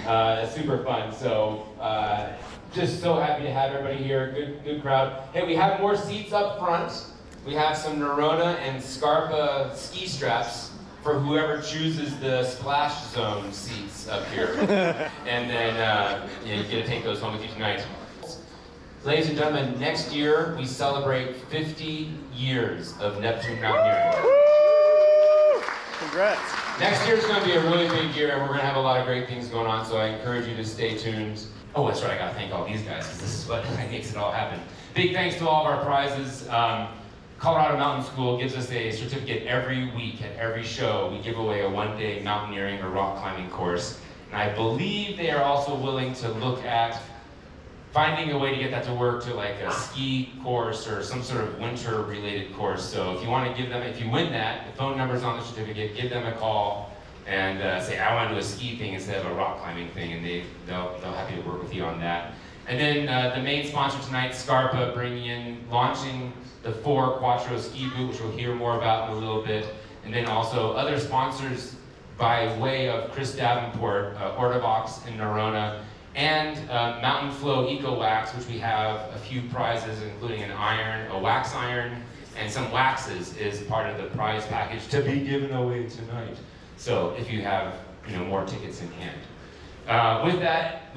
It's super fun. So just so happy to have everybody here. Good crowd. Hey, we have more seats up front. We have some Niña and Scarpa ski straps for whoever chooses the splash zone seats up here. And then you get to take those home with you tonight. Ladies and gentlemen, next year we celebrate 50 years of Neptune Mountaineering. Congrats. Next year's going to be a really big year, and we're going to have a lot of great things going on, so I encourage you to stay tuned. Oh, that's right, I got to thank all these guys, because this is what makes it all happen. Big thanks to all of our prizes. Colorado Mountain School gives us a certificate every week at every show. We give away a one-day mountaineering or rock climbing course. And I believe they are also willing to look at finding a way to get that to work to like a ski course or some sort of winter-related course. So if you want to give them, if you win that, the phone number's on the certificate, give them a call and say, I want to do a ski thing instead of a rock climbing thing, and they'll happy to work with you on that. And then the main sponsor tonight, Scarpa, launching the 4 Quattro ski boot, which we'll hear more about in a little bit. And then also other sponsors by way of Chris Davenport, Ortobox in Niña, and Mountain Flow Eco Wax, which we have a few prizes, including an iron, a wax iron, and some waxes is part of the prize package to be given away tonight. So if you have more tickets in hand. With that,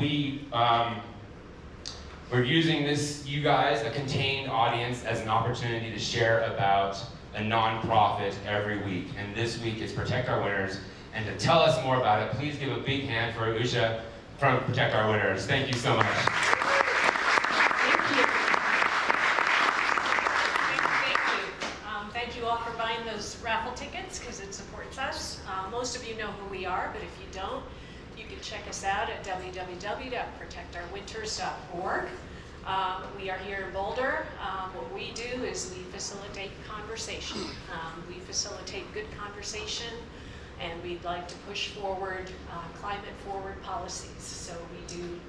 we're using this, you guys, a contained audience, as an opportunity to share about a nonprofit every week. And this week is Protect Our Winners. And to tell us more about it, please give a big hand for Usha from Protect Our Winners. Thank you so much. Thank you. Thank you all for buying those raffle tickets, because it supports us. Most of you know who we are, but if you don't, you can check us out at www.protectourwinters.org. We are here in Boulder. What we do is we facilitate conversation. We facilitate good conversation, and we'd like to push forward climate-forward policies. So we do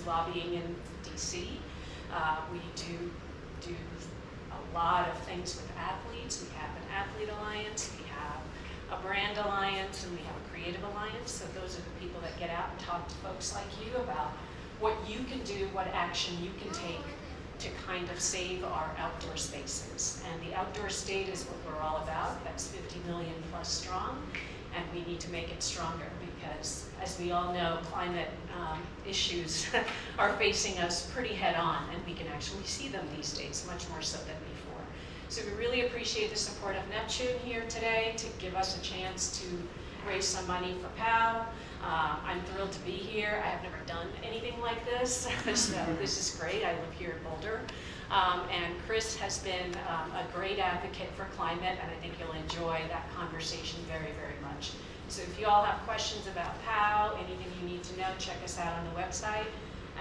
lobbying in DC. We do a lot of things with athletes. We have an athlete alliance. We have a brand alliance, and we have a creative alliance. So those are the people that get out and talk to folks like you about what you can do, what action you can take to kind of save our outdoor spaces. And the outdoor state is what we're all about. That's 50 million plus strong, and we need to make it stronger because, as we all know, climate issues are facing us pretty head on, and we can actually see them these days, much more so than before. So we really appreciate the support of Neptune here today to give us a chance to raise some money for POW. I'm thrilled to be here. I have never done anything like this, so this is great. I live here in Boulder. And Chris has been a great advocate for climate, and I think you'll enjoy that conversation very, very much. So if you all have questions about POW, anything you need to know, check us out on the website,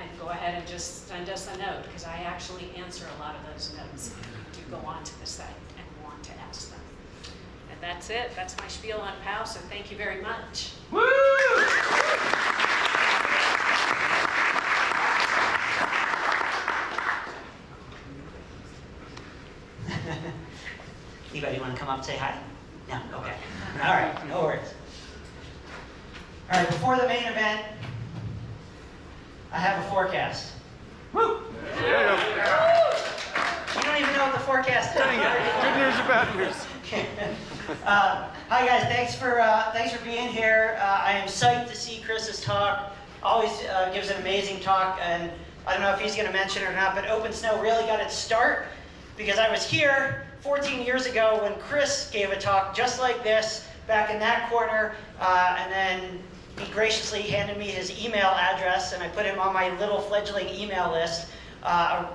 and go ahead and just send us a note, because I actually answer a lot of those notes to go onto the site and want to ask them. And that's it. That's my spiel on POW, so thank you very much. Woo! Anybody want to come up and say hi? No? Okay. All right, no worries. All right, before the main event, I have a forecast. Woo! Yeah. You don't even know what the forecast is. Good news or bad news? Hi guys, thanks for being here. I am psyched to see Chris's talk. Always gives an amazing talk, and I don't know if he's going to mention it or not, but Open Snow really got its start because I was here 14 years ago when Chris gave a talk just like this back in that corner, and then he graciously handed me his email address, and I put him on my little fledgling email list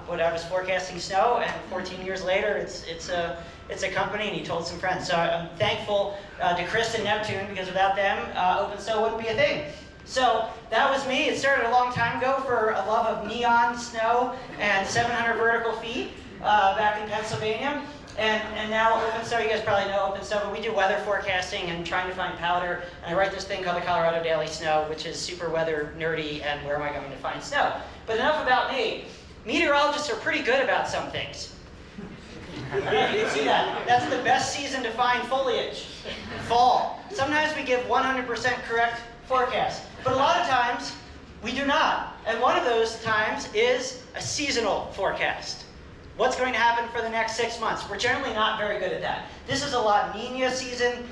when I was forecasting snow, and 14 years later it's a company, and he told some friends. So I'm thankful to Chris and Neptune, because without them, Open Snow wouldn't be a thing. So that was me. It started a long time ago for a love of neon snow and 700 vertical feet back in Pennsylvania. And now Open Snow, you guys probably know Open Snow, but we do weather forecasting and trying to find powder. And I write this thing called the Colorado Daily Snow, which is super weather nerdy and where am I going to find snow. But enough about me. Meteorologists are pretty good about some things. You can see that. That's the best season to find foliage. Fall. Sometimes we give 100% correct forecasts. But a lot of times, We do not. And one of those times is a seasonal forecast. What's going to happen for the next 6 months? We're generally not very good at that. This is a La Niña season.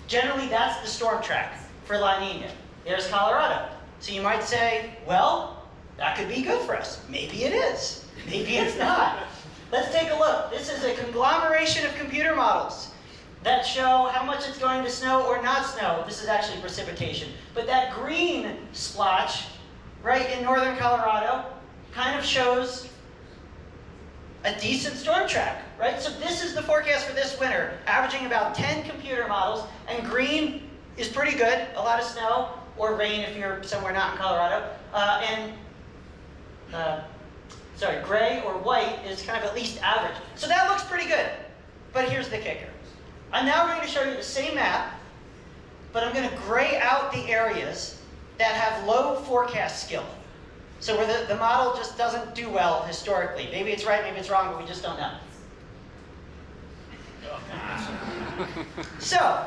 Generally, that's the storm track for La Niña. There's Colorado. So you might say, well, that could be good for us. Maybe it is. Maybe it's not. Let's take a look. This is a conglomeration of computer models that show how much it's going to snow or not snow. This is actually precipitation. But that green splotch right in northern Colorado kind of shows a decent storm track, right? So this is the forecast for this winter, averaging about 10 computer models, and green is pretty good, a lot of snow, or rain if you're somewhere not in Colorado, gray or white is kind of at least average. So that looks pretty good, but here's the kicker. I'm now going to show you the same map, but I'm going to gray out the areas that have low forecast skill. So where the model just doesn't do well historically. Maybe it's right, maybe it's wrong, but we just don't know. So,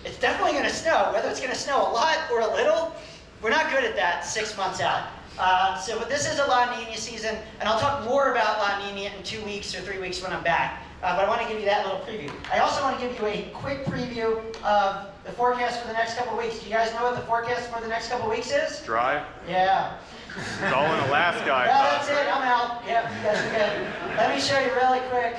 it's definitely going to snow. Whether it's going to snow a lot or a little, we're not good at that 6 months out. But this is a La Niña season, and I'll talk more about La Niña in 2 weeks or 3 weeks when I'm back. But I want to give you that little preview. I also want to give you a quick preview of the forecast for the next couple of weeks. Do you guys know what the forecast for the next couple of weeks is? Dry? Yeah. It's all in Alaska, I Yeah, thought. that's it. I'm out. Yep, you guys are good. Let me show you really quick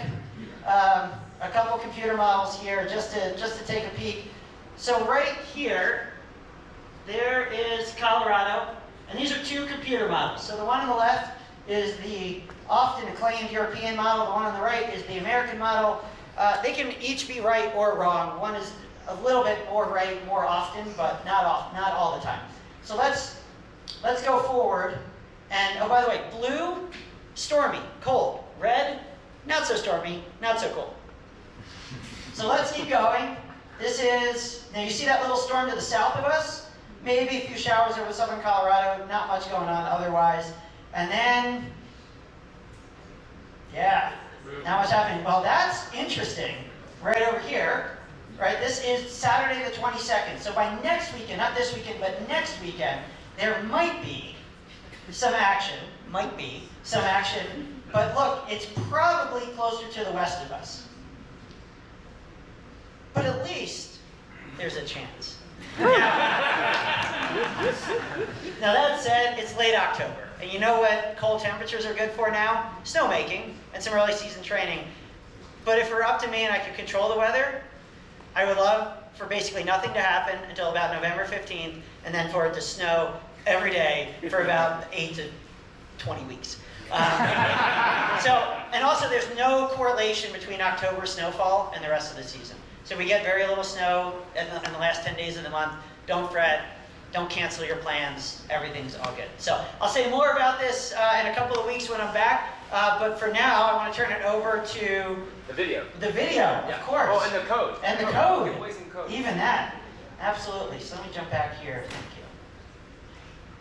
a couple computer models here just to take a peek. So right here, there is Colorado, and these are 2 computer models. So the one on the left is the often acclaimed European model. The one on the right is the American model. They can each be right or wrong. One is a little bit more right more often, but not all the time. So let's go forward. And oh, by the way, blue, stormy, cold. Red, not so stormy, not so cold. So let's keep going. This is, now you see that little storm to the south of us? Maybe a few showers over southern Colorado, not much going on otherwise. And then, yeah, not much happening. Well, that's interesting, right over here, right? This is Saturday the 22nd. So by next weekend, not this weekend, but next weekend, there might be some action, but look, it's probably closer to the west of us. But at least there's a chance. Now that said, it's late October, and you know what cold temperatures are good for now? Snowmaking and some early season training. But if it were up to me and I could control the weather, I would love for basically nothing to happen until about November 15th, and then for it to snow every day for about 8 to 20 weeks. And also there's no correlation between October snowfall and the rest of the season. So we get very little snow in the last 10 days of the month. Don't fret. Don't cancel your plans. Everything's all good. So I'll say more about this in a couple of weeks when I'm back. But for now, I want to turn it over to The video. the video, Yeah. of course. Oh, and the code. And the code. Giveaways and code. Even that. Absolutely. So let me jump back here. Thank you.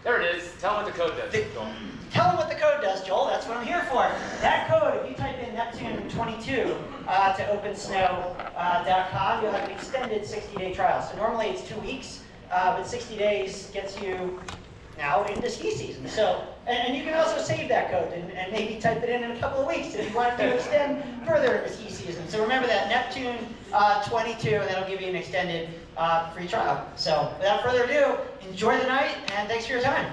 There it is. Tell them what the code does. Joel. Tell them what the code does, Joel. That's what I'm here for. That code, if you type in Neptune 22 to opensnow.com, you'll have an extended 60-day trial. So normally it's 2 weeks, but 60 days gets you now into ski season. So, and you can also save that code and maybe type it in a couple of weeks if you want to extend further into ski season. So remember that, Neptune 22, and that'll give you an extended free trial. So without further ado, enjoy the night, and thanks for your time.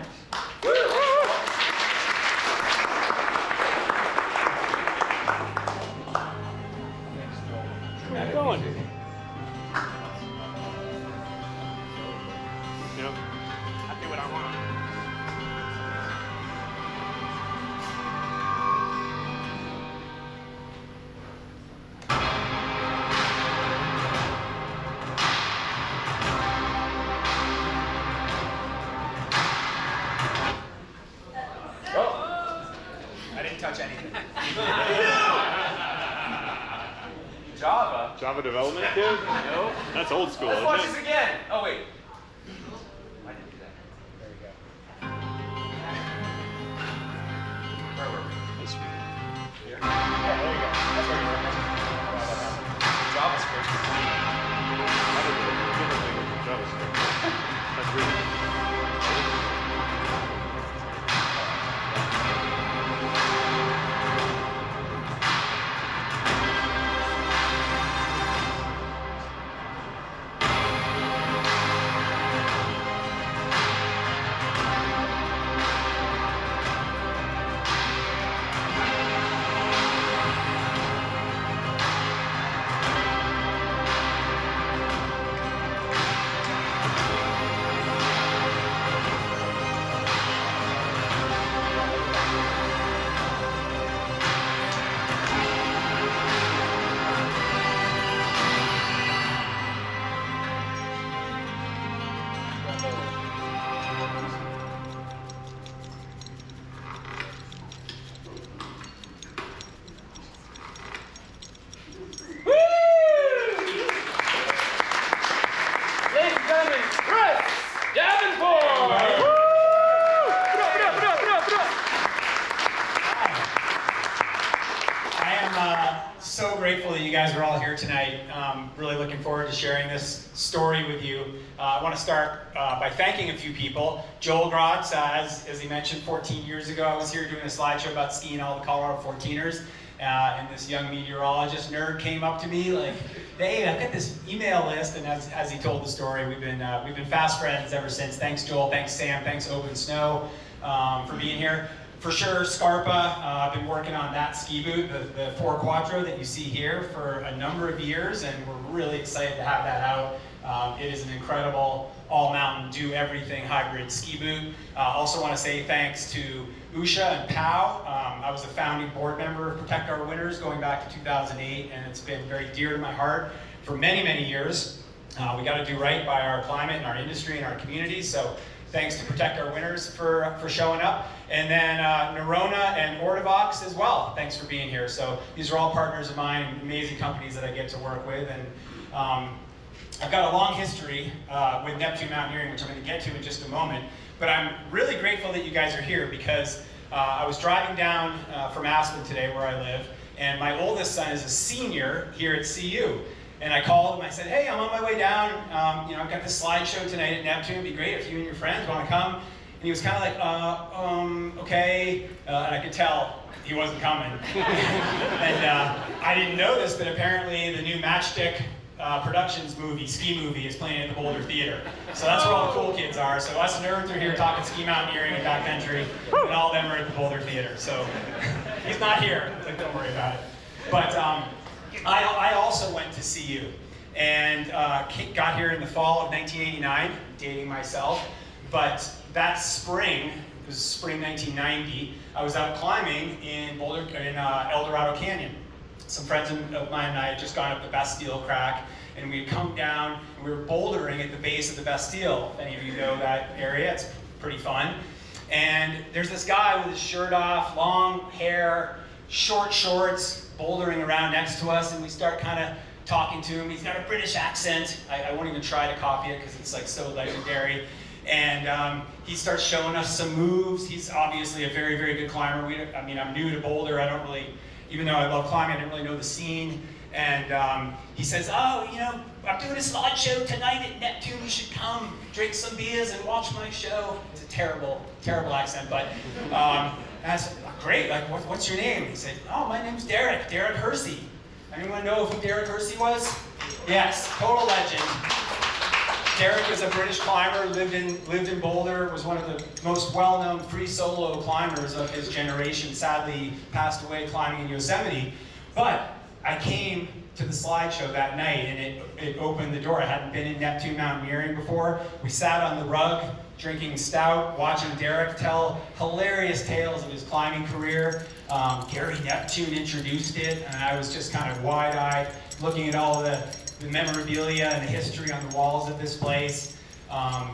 Where are you going? You know, I do what I want. Oh. I didn't touch anything. Java. Java development kit? No. That's old school, Let's isn't watch it? this again. Oh wait. I didn't do that. There we go. Where were we? Here. Yeah, there you go. That's where you were. JavaScript. I don't know. JavaScript. That's weird. forward to sharing this story with you. I want to start by thanking a few people. Joel Gratz, as he mentioned, 14 years ago, I was here doing a slideshow about skiing all the Colorado 14ers. And this young meteorologist nerd came up to me like, hey, I've got this email list, and as he told the story, we've been fast friends ever since. Thanks, Joel. Thanks, Sam. Thanks, Open Snow, for being here. For sure, Scarpa. I've been working on that ski boot, the 4 Quattro that you see here, for a number of years, and we're really excited to have that out. It is an incredible all-mountain, do-everything hybrid ski boot. Also want to say thanks to Usha and Pau. I was a founding board member of Protect Our Winters going back to 2008, and it's been very dear to my heart for many, many years. We got to do right by our climate and our industry and our community, so thanks to Protect Our Winters for showing up. And then Nerona and Ortovox as well, thanks for being here. So these are all partners of mine, amazing companies that I get to work with. And I've got a long history with Neptune Mountaineering, which I'm going to get to in just a moment. But I'm really grateful that you guys are here because I was driving down from Aspen today, where I live, and my oldest son is a senior here at CU. And I called him, I said, hey, I'm on my way down. I've got this slideshow tonight at Neptune. It'd be great if you and your friends want to come. And he was kind of like, okay. And I could tell he wasn't coming. And I didn't know this, but apparently the new Matchstick Productions ski movie is playing at the Boulder Theater. So that's where all the cool kids are. So us nerds are here talking ski mountaineering and backcountry, and all of them are at the Boulder Theater. So he's not here, so don't worry about it. But I also went to CU and got here in the fall of 1989, dating myself. But that spring, it was spring 1990, I was out climbing in Boulder, in El Dorado Canyon. Some friends of mine and I had just gone up the Bastille Crack, and we had come down and we were bouldering at the base of the Bastille. If any of you know that area, it's pretty fun. And there's this guy with his shirt off, long hair, short shorts, bouldering around next to us, and we start kind of talking to him. He's got a British accent. I won't even try to copy it because it's like so legendary. And he starts showing us some moves. He's obviously a very, very good climber. I'm new to Boulder. I don't really, even though I love climbing, I didn't really know the scene. And he says, oh, I'm doing a slideshow tonight at Neptune. You should come, drink some beers, and watch my show. It's a terrible, terrible accent, but I said, great, like, what's your name? He said, oh, my name's Derek Hersey. Anyone know who Derek Hersey was? Yes, total legend. Derek is a British climber, lived in Boulder, was one of the most well-known free solo climbers of his generation. Sadly, passed away climbing in Yosemite. But I came to the slideshow that night, and it opened the door. I hadn't been in Neptune Mountaineering before. We sat on the rug, drinking stout, watching Derek tell hilarious tales of his climbing career. Gary Neptune introduced it, and I was just kind of wide-eyed, looking at all the memorabilia and the history on the walls of this place.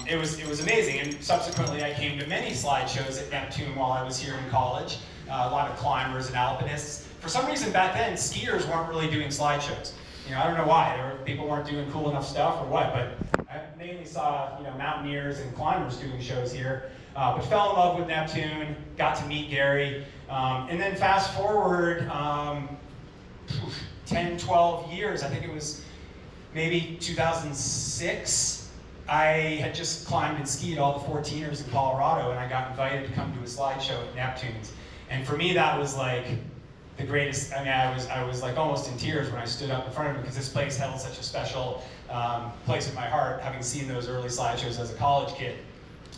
It was amazing, and subsequently I came to many slideshows at Neptune while I was here in college. A lot of climbers and alpinists. For some reason back then, skiers weren't really doing slideshows. I don't know why. People weren't doing cool enough stuff or what, but I mainly saw mountaineers and climbers doing shows here. But fell in love with Neptune, got to meet Gary, and then fast forward 10, 12 years, I think it was maybe 2006, I had just climbed and skied all the 14ers in Colorado, and I got invited to come to a slideshow at Neptune's. And for me, that was like the greatest. I was like almost in tears when I stood up in front of him, because this place held such a special place in my heart, having seen those early slideshows as a college kid.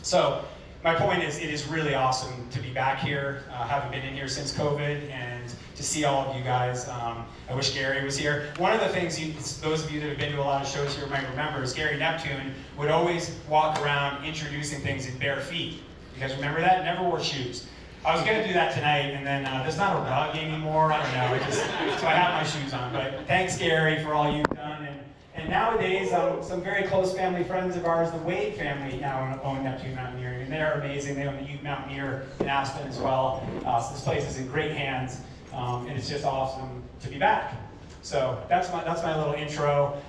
So my point is, it is really awesome to be back here. Haven't been in here since COVID, and to see all of you guys. I wish Gary was here. One of the things, those of you that have been to a lot of shows here might remember, is Gary Neptune would always walk around introducing things in bare feet. You guys remember that? Never wore shoes. I was going to do that tonight, and then there's not a rug anymore. I don't know. So I have my shoes on. But thanks, Gary, for all you've done. And nowadays, some very close family friends of ours, the Wade family, now own Neptune Mountaineering, and they're amazing. They own the Ute Mountaineer in Aspen as well. So this place is in great hands, and it's just awesome to be back. So that's my little intro.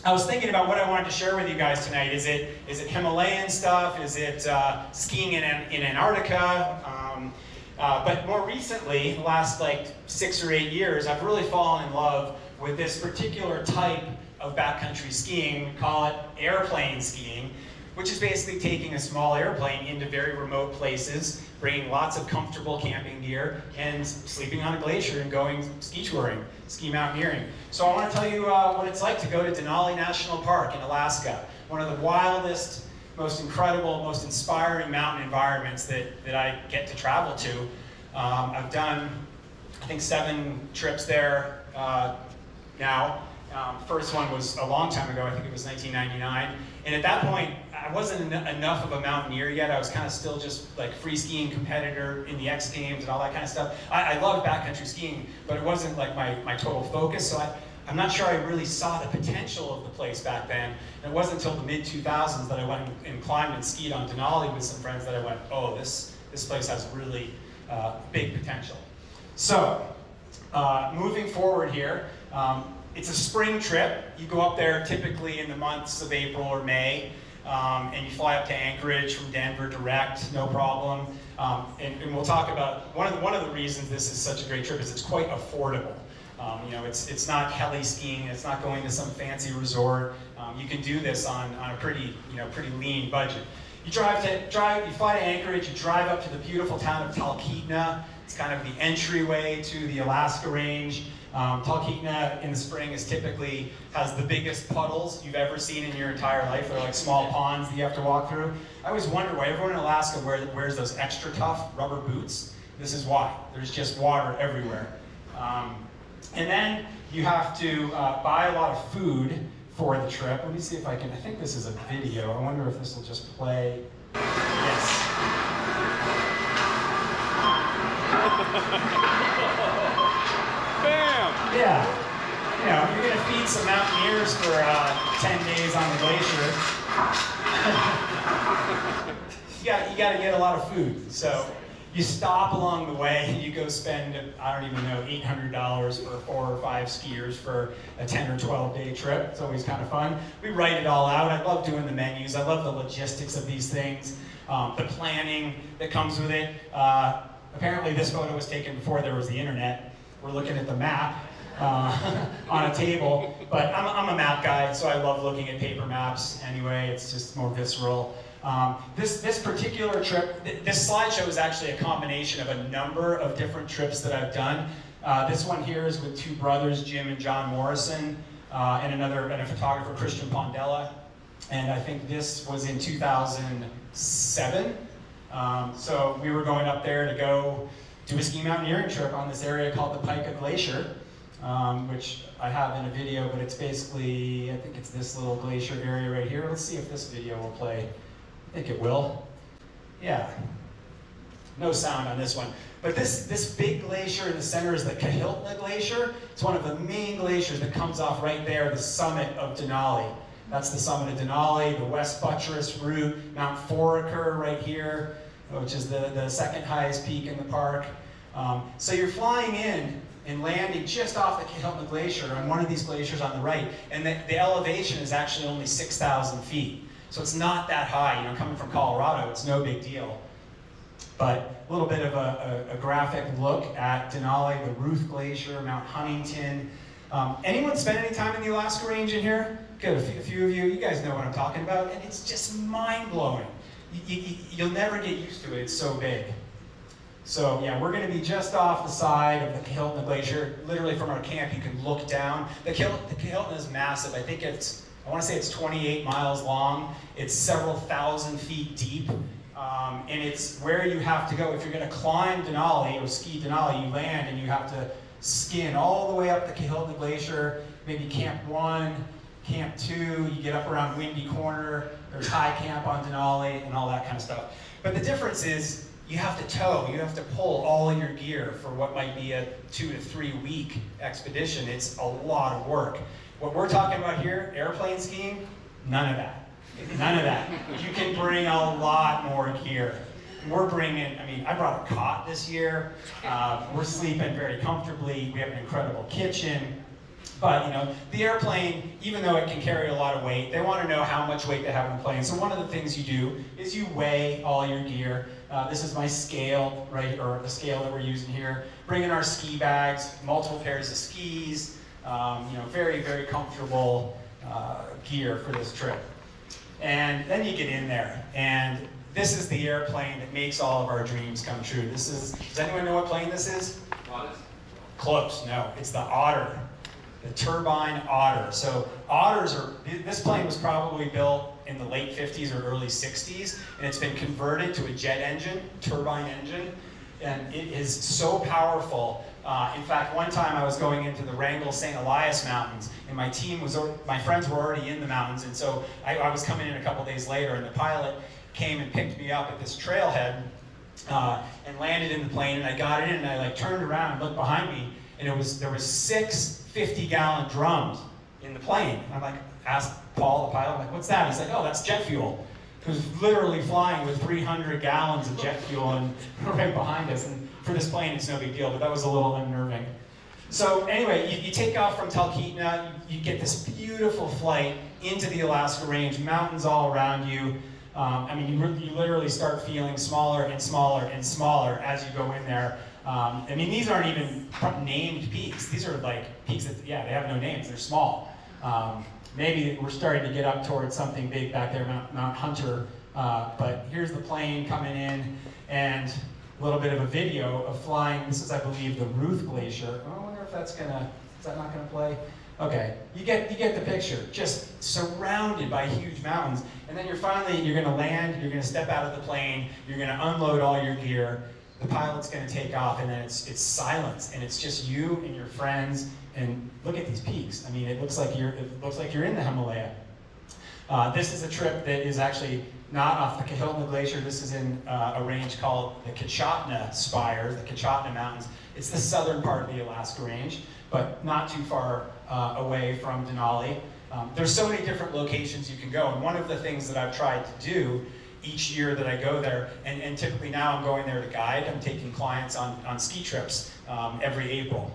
I was thinking about what I wanted to share with you guys tonight. Is it Himalayan stuff? Is it skiing in Antarctica? But more recently, the last like 6 or 8 years, I've really fallen in love with this particular type of backcountry skiing. We call it airplane skiing, which is basically taking a small airplane into very remote places, bringing lots of comfortable camping gear, and sleeping on a glacier and going ski touring, ski mountaineering. So I want to tell you what it's like to go to Denali National Park in Alaska, one of the wildest, most incredible, most inspiring mountain environments that I get to travel to. I've done, I think, 7 trips there now. First one was a long time ago, I think it was 1999. And at that point, I wasn't enough of a mountaineer yet. I was kind of still just like free skiing competitor in the X Games and all that kind of stuff. I loved backcountry skiing, but it wasn't like my total focus. So I'm not sure I really saw the potential of the place back then. And it wasn't until the mid-2000s that I went and climbed and skied on Denali with some friends that I went, oh, this place has really big potential. So, moving forward here, it's a spring trip. You go up there typically in the months of April or May, and you fly up to Anchorage from Denver direct, no problem. And we'll talk about, one of the reasons this is such a great trip is it's quite affordable. It's not heli skiing, it's not going to some fancy resort. You can do this on a pretty lean budget. You fly to Anchorage, you drive up to the beautiful town of Talkeetna. It's kind of the entryway to the Alaska range. Talkeetna in the spring typically has the biggest puddles you've ever seen in your entire life. They're like small ponds that you have to walk through. I always wonder why everyone in Alaska wears those extra tough rubber boots. This is why. There's just water everywhere. And then you have to buy a lot of food for the trip. Let me see if I think this is a video. I wonder if this will just play. Yes. Bam! Yeah. You're going to feed some mountaineers for 10 days on the glacier. You got to get a lot of food. So you stop along the way and you go spend, I don't even know, $800 for 4 or 5 skiers for a 10 or 12 day trip. It's always kind of fun. We write it all out. I love doing the menus. I love the logistics of these things, the planning that comes with it. Apparently this photo was taken before there was the internet. We're looking at the map on a table, but I'm a map guy, so I love looking at paper maps anyway. It's just more visceral. This particular trip, this slideshow is actually a combination of a number of different trips that I've done. This one here is with 2 brothers, Jim and John Morrison, and a photographer, Christian Pondella. And I think this was in 2007. So we were going up there to go do a ski mountaineering trip on this area called the Talkeetna Glacier, which I have in a video, but it's basically, I think it's this little glacier area right here. Let's see if this video will play. I think it will. Yeah. No sound on this one. But this big glacier in the center is the Talkeetna Glacier. It's one of the main glaciers that comes off right there, the summit of Denali. That's the summit of Denali, the West Buttress route, Mount Foraker right here, which is the second highest peak in the park. So you're flying in and landing just off the Talkeetna Glacier on one of these glaciers on the right, and the elevation is actually only 6,000 feet. So it's not that high, coming from Colorado, it's no big deal. But a little bit of a graphic look at Denali, the Ruth Glacier, Mount Huntington. Anyone spend any time in the Alaska range in here? Good, a few of you. You guys know what I'm talking about, and it's just mind-blowing. You'll never get used to it, it's so big. So yeah, we're going to be just off the side of the Talkeetna Glacier. Literally from our camp, you can look down. The Talkeetna is massive. I want to say it's 28 miles long. It's several thousand feet deep. And it's where you have to go. If you're going to climb Denali or ski Denali, you land and you have to skin all the way up the Talkeetna Glacier, maybe Camp 1, Camp 2, you get up around Windy Corner, there's high camp on Denali and all that kind of stuff. But the difference is you have to tow, you have to pull all your gear for what might be a 2 to 3 week expedition. It's a lot of work. What we're talking about here, airplane skiing, none of that. None of that. You can bring a lot more gear. We're bringing, I brought a cot this year. We're sleeping very comfortably. We have an incredible kitchen. But, the airplane, even though it can carry a lot of weight, they want to know how much weight they have on the plane. So one of the things you do is you weigh all your gear. This is my scale, right, or the scale that we're using here. Bring in our ski bags, multiple pairs of skis, very, very comfortable gear for this trip. And then you get in there, and this is the airplane that makes all of our dreams come true. Does anyone know what plane this is? Close, no. It's the Otter, the turbine Otter. So this plane was probably built in the late 50s or early 60s, and it's been converted to a jet engine, turbine engine, and it is so powerful. In fact, one time I was going into the Wrangell St. Elias Mountains, and my friends were already in the mountains, and so I was coming in a couple days later, and the pilot came and picked me up at this trailhead and landed in the plane, and I got in, and I turned around and looked behind me, and there was 6 50-gallon drums in the plane. And asked Paul, the pilot, I'm like, what's that? He's like, oh, that's jet fuel. He was literally flying with 300 gallons of jet fuel and right behind us. And for this plane, it's no big deal, but that was a little unnerving. So anyway, you take off from Talkeetna, you get this beautiful flight into the Alaska Range, mountains all around you. You literally start feeling smaller and smaller and smaller as you go in there. These aren't even named peaks. These are peaks that, they have no names. They're small. Maybe we're starting to get up towards something big back there, Mount Hunter. But here's the plane coming in, and a little bit of a video of flying. This is, I believe, the Ruth Glacier. I wonder if is that not gonna play? Okay, you get the picture. Just surrounded by huge mountains, and then you're gonna land. You're gonna step out of the plane. You're gonna unload all your gear. The pilot's gonna take off, and then it's silence, and it's just you and your friends. And look at these peaks. It looks like you're in the Himalaya. This is a trip that is actually not off the Talkeetna Glacier. This is in a range called the Gratz Spires, the Talkeetna Mountains. It's the southern part of the Alaska Range, but not too far away from Denali. There's so many different locations you can go, and one of the things that I've tried to do each year that I go there, and typically now I'm going there to guide. I'm taking clients on ski trips every April.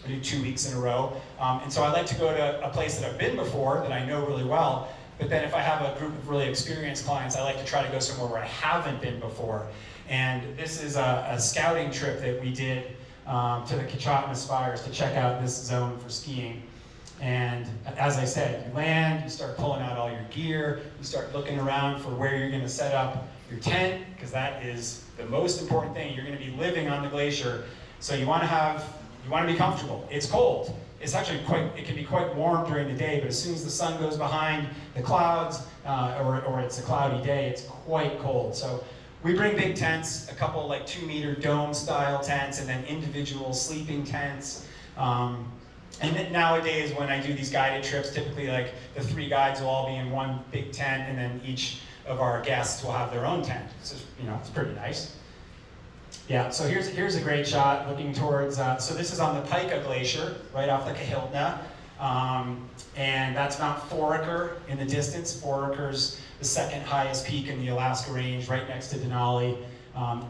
I do 2 weeks in a row. And so I like to go to a place that I've been before, that I know really well, but then if I have a group of really experienced clients, I like to try to go somewhere where I haven't been before. And this is a scouting trip that we did to the Gratz Spires to check out this zone for skiing. And as I said, you land, you start pulling out all your gear, you start looking around for where you're gonna set up your tent, because that is the most important thing. You're gonna be living on the glacier, so you wanna be comfortable. It's cold. It's actually it can be quite warm during the day, but as soon as the sun goes behind the clouds, or it's a cloudy day, it's quite cold. So we bring big tents, a couple 2-meter dome style tents, and then individual sleeping tents. And then nowadays, when I do these guided trips, typically the 3 guides will all be in one big tent, and then each of our guests will have their own tent. So it's pretty nice. Yeah, so here's a great shot looking towards, so this is on the Talkeetna Glacier, right off the Talkeetna. And that's Mount Foraker in the distance. Foraker's the 2nd highest peak in the Alaska Range, right next to Denali.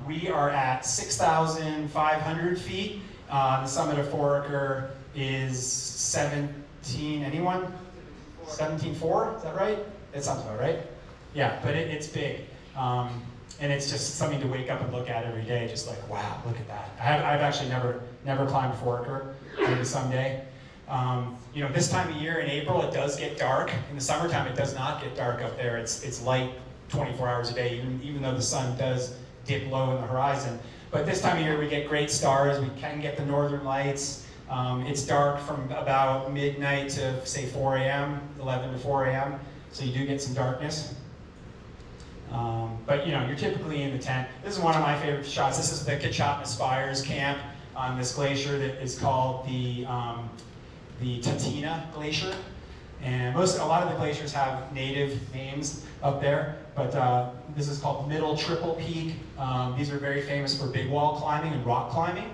We are at 6,500 feet. The summit of Foraker is 17, anyone? 17.4, is that right? That sounds about right. Yeah, but it's big. And it's just something to wake up and look at every day, just wow, look at that. I've actually never climbed Foraker, maybe someday. This time of year in April, it does get dark. In the summertime, it does not get dark up there. It's light 24 hours a day, even though the sun does dip low in the horizon. But this time of year, we get great stars. We can get the northern lights. It's dark from about midnight to, say, 4 a.m., 11 to 4 a.m., so you do get some darkness. But you're typically in the tent. This is one of my favorite shots. This is the Talkeetna Spires camp on this glacier that is called the Talkeetna Glacier. And a lot of the glaciers have native names up there, but this is called Middle Triple Peak. These are very famous for big wall climbing and rock climbing.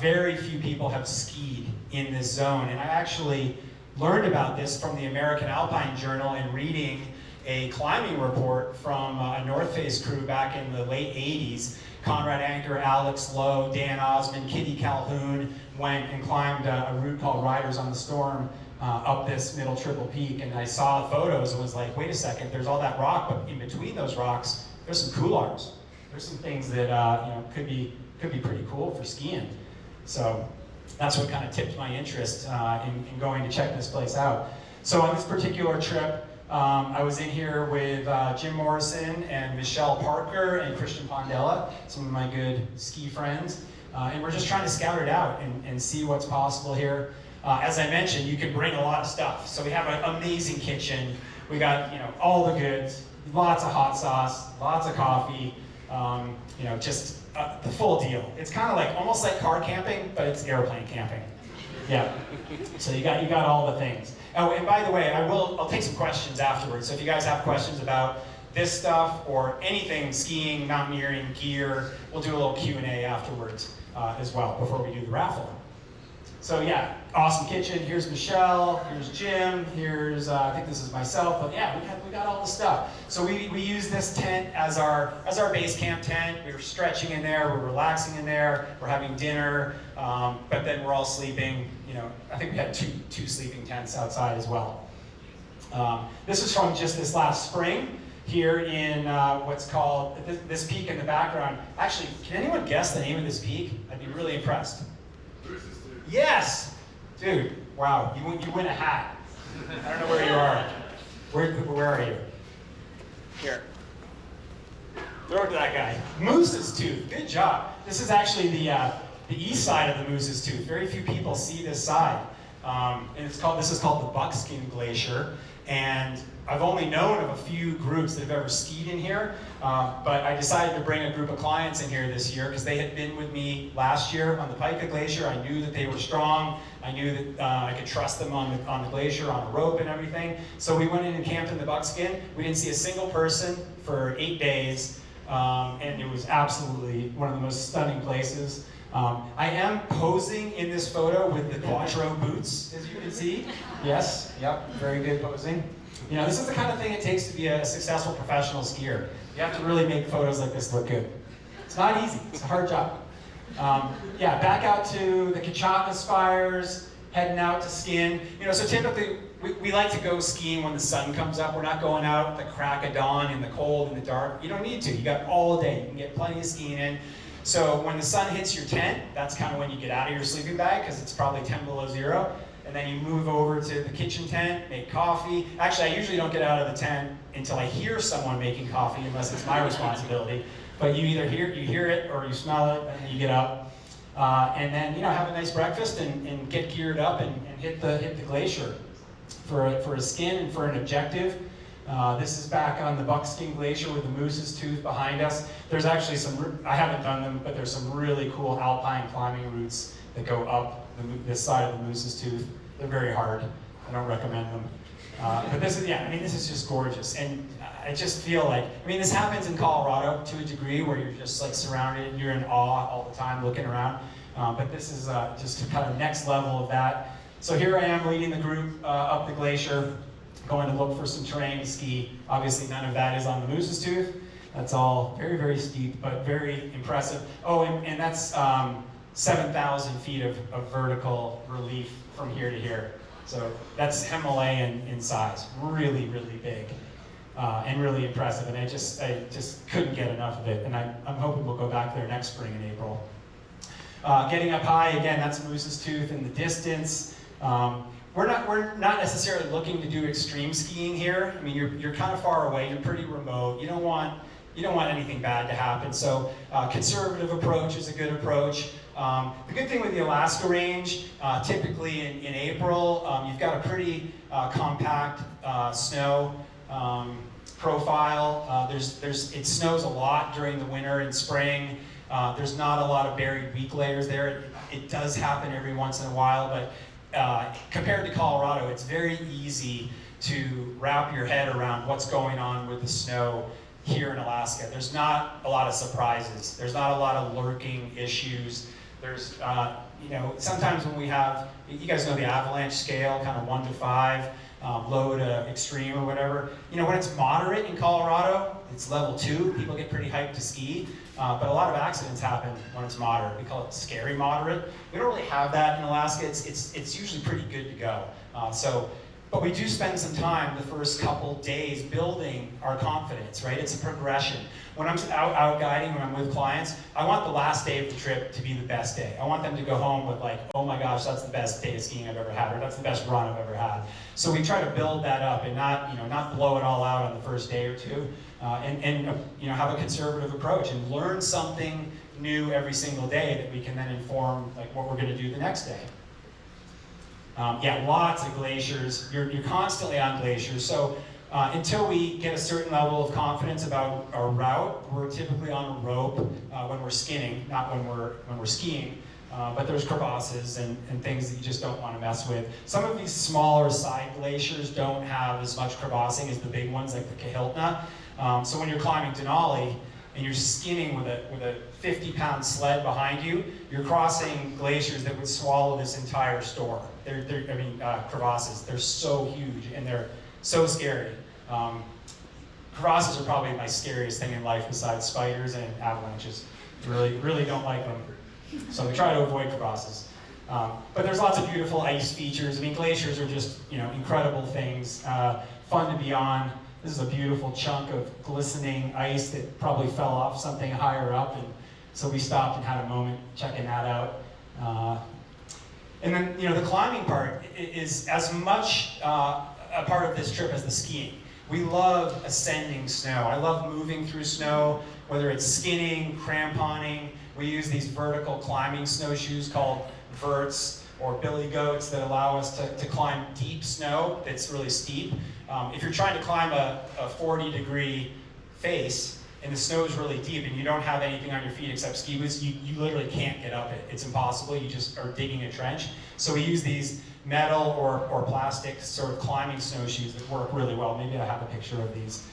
Very few people have skied in this zone, and I actually learned about this from the American Alpine Journal and reading a climbing report from a North Face crew back in the late 80s. Conrad Anker, Alex Lowe, Dan Osmond, Kitty Calhoun went and climbed a route called Riders on the Storm up this Middle Triple Peak, and I saw the photos and was like, wait a second, there's all that rock, but in between those rocks, there's some couloirs. There's some things that could be pretty cool for skiing. So that's what kind of tipped my interest in going to check this place out. So on this particular trip, I was in here with Jim Morrison and Michelle Parker and Christian Pondella, some of my good ski friends. And we're just trying to scout it out and see what's possible here. As I mentioned, you can bring a lot of stuff. So we have an amazing kitchen. We got, all the goods, lots of hot sauce, lots of coffee, just the full deal. It's kind of like, almost like car camping, but it's airplane camping. Yeah. So you got all the things. Oh, and by the way, I'll take some questions afterwards. So if you guys have questions about this stuff or anything skiing, mountaineering, gear, we'll do a little Q&A afterwards as well before we do the raffle. So yeah, awesome kitchen. Here's Michelle, here's Jim, here's, I think this is myself, but yeah, we got all the stuff. So we use this tent as our base camp tent. We were stretching in there, we're relaxing in there, we're having dinner, but then we're all sleeping, I think we had two sleeping tents outside as well. This is from just this last spring here in what's called, this peak in the background. Actually, can anyone guess the name of this peak? I'd be really impressed. Yes! Dude, wow, you win a hat. I don't know where you are. Where are you? Here. Throw it to that guy. Moose's Tooth, good job. This is actually the east side of the Moose's Tooth. Very few people see this side. And this is called the Buckskin Glacier. And I've only known of a few groups that have ever skied in here, but I decided to bring a group of clients in here this year because they had been with me last year on the Pika Glacier. I knew that they were strong. I knew that I could trust them on the glacier, on the rope and everything. So we went in and camped in the Buckskin. We didn't see a single person for 8 days, and it was absolutely one of the most stunning places. I am posing in this photo with the Quattro boots, as you can see. Yes, yep, very good posing. This is the kind of thing it takes to be a successful professional skier. You have to really make photos like this look good. It's not easy, it's a hard job. Yeah, back out to the Talkeetna Spires, heading out to skin. So typically, we like to go skiing when the sun comes up. We're not going out at the crack of dawn in the cold and the dark. You don't need to, you got all day. You can get plenty of skiing in. So when the sun hits your tent, that's kind of when you get out of your sleeping bag because it's probably 10 below zero. And then you move over to the kitchen tent, make coffee. Actually, I usually don't get out of the tent until I hear someone making coffee, unless it's my responsibility. But you either hear it or you smell it, and then you get up. And then have a nice breakfast and get geared up and hit the glacier for a skin and for an objective. This is back on the Buckskin Glacier with the Moose's Tooth behind us. There's actually I haven't done them, but there's some really cool alpine climbing routes that go up this side of the Moose's Tooth. They're very hard. I don't recommend them. But this is just gorgeous. And I just feel like, this happens in Colorado to a degree where you're just like surrounded and you're in awe all the time looking around. But this is just kind of next level of that. So here I am leading the group up the glacier, going to look for some terrain to ski. Obviously none of that is on the Moose's Tooth. That's all very, very steep, but very impressive. Oh, and that's 7,000 feet of vertical relief from here to here. So that's Himalayan in size, really, really big, and really impressive. And I just couldn't get enough of it. And I'm hoping we'll go back there next spring in April. Getting up high, again, that's Moose's Tooth in the distance. We're not necessarily looking to do extreme skiing here. You're kind of far away, you're pretty remote. You don't want anything bad to happen. So conservative approach is a good approach. The good thing with the Alaska range, typically in April, you've got a pretty compact snow profile. It snows a lot during the winter and spring. There's not a lot of buried weak layers there. It does happen every once in a while, but compared to Colorado, it's very easy to wrap your head around what's going on with the snow here in Alaska. There's not a lot of surprises. There's not a lot of lurking issues. There's, sometimes when we have, you guys know the avalanche scale, kind of 1 to 5, low to extreme or whatever. When it's moderate in Colorado, it's level 2. People get pretty hyped to ski, but a lot of accidents happen when it's moderate. We call it scary moderate. We don't really have that in Alaska. It's usually pretty good to go. So But we do spend some time the first couple days building our confidence, right? It's a progression. When I'm out guiding, when I'm with clients, I want the last day of the trip to be the best day. I want them to go home with like, oh my gosh, that's the best day of skiing I've ever had, or that's the best run I've ever had. So we try to build that up and not blow it all out on the first day or two, and have a conservative approach and learn something new every single day that we can then inform like what we're going to do the next day. Lots of glaciers. You're constantly on glaciers. So until we get a certain level of confidence about our route, we're typically on a rope when we're skinning, not when we're skiing. But there's crevasses and things that you just don't want to mess with. Some of these smaller side glaciers don't have as much crevassing as the big ones, like the Talkeetna. So when you're climbing Denali and you're skinning with a 50-pound sled behind you, you're crossing glaciers that would swallow this entire store. Crevasses. They're so huge and they're so scary. Crevasses are probably my scariest thing in life besides spiders and avalanches. Really don't like them. So we try to avoid crevasses. But there's lots of beautiful ice features. I mean, glaciers are just, incredible things, fun to be on. This is a beautiful chunk of glistening ice that probably fell off something higher up, and so we stopped and had a moment checking that out. And then, the climbing part is as much a part of this trip as the skiing. We love ascending snow. I love moving through snow, whether it's skinning, cramponing. We use these vertical climbing snowshoes called verts or billy goats that allow us to climb deep snow that's really steep. If you're trying to climb a 40-degree face and the snow is really deep and you don't have anything on your feet except ski boots, you literally can't get up it. It's impossible. You just are digging a trench. So we use these metal or plastic sort of climbing snowshoes that work really well. Maybe I have a picture of these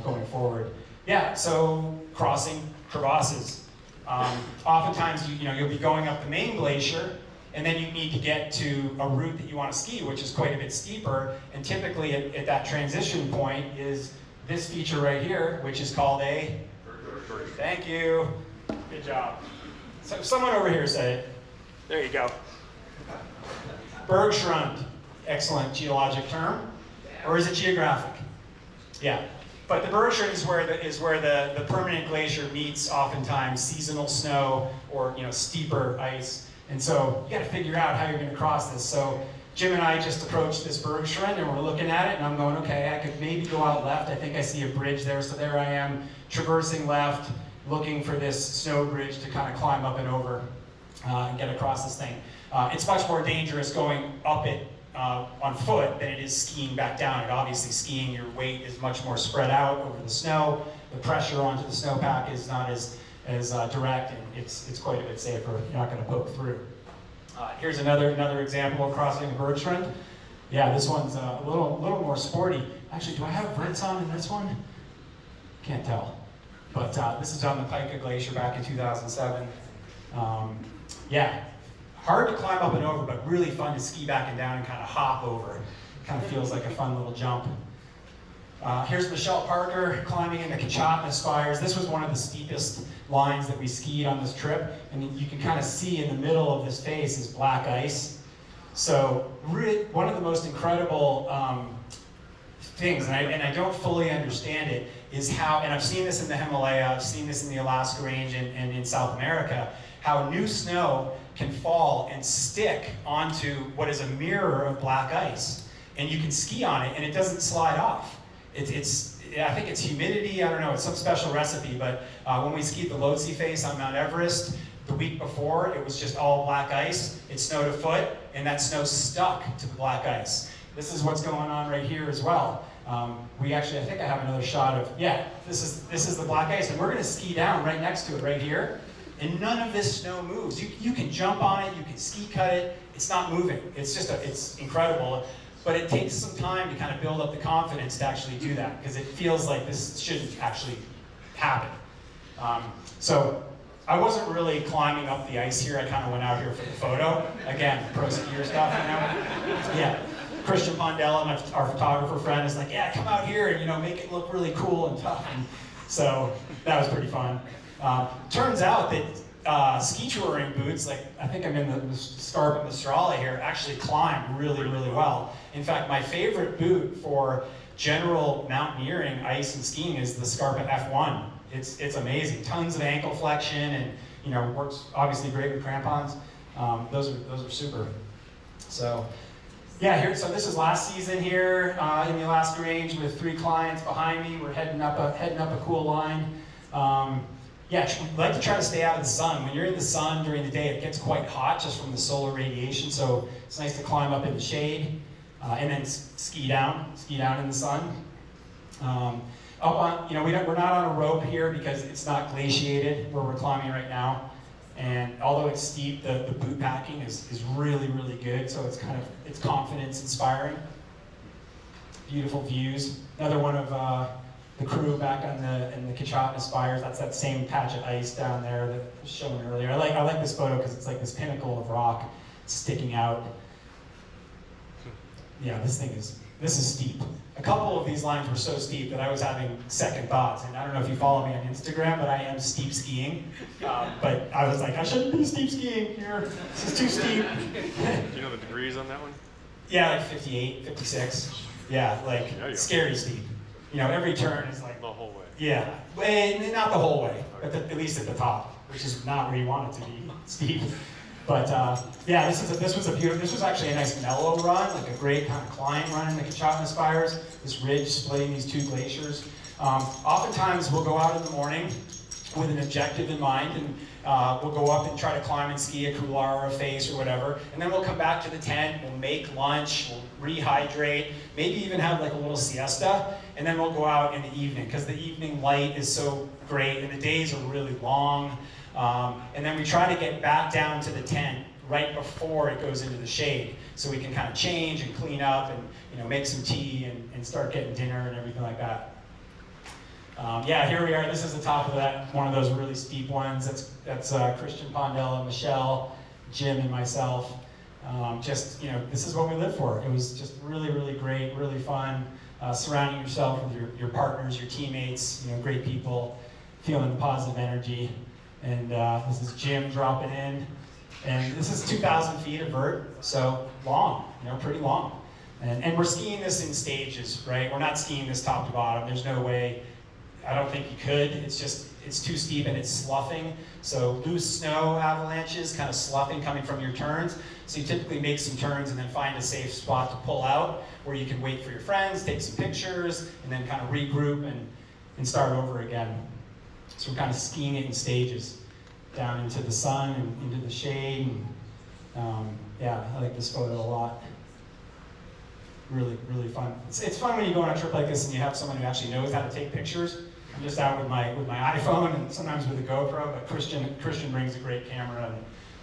going forward. Yeah, so crossing crevasses. Oftentimes you'll be going up the main glacier, and then you need to get to a route that you want to ski, which is quite a bit steeper. And typically at that transition point is this feature right here, which is called a... Thank you. Good job. So someone over here said it. There you go. Bergschrund. Excellent geologic term. Or is it geographic? Yeah. But the Bergschrund is where the permanent glacier meets oftentimes seasonal snow or steeper ice. And so you got to figure out how you're going to cross this. So Jim and I just approached this Bergschrund and we're looking at it and I'm going, okay, I could maybe go out left. I think I see a bridge there. So there I am traversing left, looking for this snow bridge to kind of climb up and over and get across this thing. It's much more dangerous going up it on foot than it is skiing back down it. Obviously skiing, your weight is much more spread out over the snow. The pressure onto the snowpack is not as direct, and it's quite a bit safer. You're not going to poke through. Here's another example of crossing the Bergschrund. Yeah, this one's a little more sporty. Actually, do I have verts on in this one? Can't tell. But this is on the Talkeetna Glacier back in 2007. Yeah, hard to climb up and over, but really fun to ski back and down and kind of hop over. Kind of feels like a fun little jump. Here's Michelle Parker climbing into Talkeetna spires. This was one of the steepest lines that we skied on this trip, and you can kind of see in the middle of this face is black ice. So one of the most incredible things, and I don't fully understand it, is how, and I've seen this in the Himalaya, I've seen this in the Alaska Range and in South America, how new snow can fall and stick onto what is a mirror of black ice. And you can ski on it and it doesn't slide off. I think it's humidity, I don't know, it's some special recipe, but when we skied the Lhotse face on Mount Everest, the week before, it was just all black ice. It snowed a foot, and that snow stuck to the black ice. This is what's going on right here as well. I think I have another shot of, this is the black ice, and we're gonna ski down right next to it right here, and none of this snow moves. You can jump on it, you can ski cut it, it's not moving. It's incredible. But it takes some time to kind of build up the confidence to actually do that, because it feels like this shouldn't actually happen. So I wasn't really climbing up the ice here. I kind of went out here for the photo. Again, pro skier stuff, Yeah. Christian Pondella, our photographer friend, is like, yeah, come out here and make it look really cool and tough. And so that was pretty fun. Turns out that ski touring boots, like I think I'm in the Scarpa Mistrale here, actually climb really, really well. In fact, my favorite boot for general mountaineering, ice and skiing is the Scarpa F1. It's amazing. Tons of ankle flexion, and works obviously great with crampons. Those are super. So yeah, so this is last season here in the Alaska Range with 3 clients behind me. We're heading up a cool line. Yeah, we like to try to stay out of the sun. When you're in the sun during the day, it gets quite hot just from the solar radiation. So it's nice to climb up in the shade and then ski down in the sun. Up on, we're not on a rope here because it's not glaciated where we're climbing right now. And although it's steep, the boot packing is really, really good. So it's confidence inspiring. Beautiful views. Another one of the crew back in the Talkeetna Spires. That's that same patch of ice down there that was shown earlier. I like this photo because it's like this pinnacle of rock sticking out. Yeah, this is steep. A couple of these lines were so steep that I was having second thoughts. And I don't know if you follow me on Instagram, but I am steep skiing. But I was like, I shouldn't be steep skiing here. This is too steep. Do you know the degrees on that one? Yeah, like 58, 56. Yeah, like scary steep. Every turn is like The whole way. Yeah, not the whole way, but at least at the top, which is not where you want it to be steep. But yeah, this was actually a nice mellow run, like a great kind of climb run in the Talkeetna Spires. This ridge splitting these 2 glaciers. Oftentimes we'll go out in the morning with an objective in mind, and we'll go up and try to climb and ski a couloir or a face or whatever, and then we'll come back to the tent, we'll make lunch, we'll rehydrate, maybe even have like a little siesta, and then we'll go out in the evening, because the evening light is so great, and the days are really long, and then we try to get back down to the tent right before it goes into the shade, so we can kind of change and clean up and make some tea and start getting dinner and everything like that. Yeah, here we are. This is the top of one of those really steep ones. That's Christian Pondella, Michelle, Jim, and myself. This is what we live for. It was just really, really great, really fun. Surrounding yourself with your partners, your teammates, great people, feeling positive energy. And this is Jim dropping in. And this is 2,000 feet of vert, so long, pretty long. And we're skiing this in stages, right? We're not skiing this top to bottom. There's no way. I don't think you could. It's too steep and it's sloughing. So loose snow avalanches, kind of sloughing coming from your turns. So you typically make some turns and then find a safe spot to pull out where you can wait for your friends, take some pictures, and then kind of regroup and start over again. So we're kind of skiing it in stages, down into the sun and into the shade. And, yeah, I like this photo a lot. Really, really fun. It's fun when you go on a trip like this and you have someone who actually knows how to take pictures. I'm just out with my iPhone and sometimes with a GoPro, but Christian brings a great camera.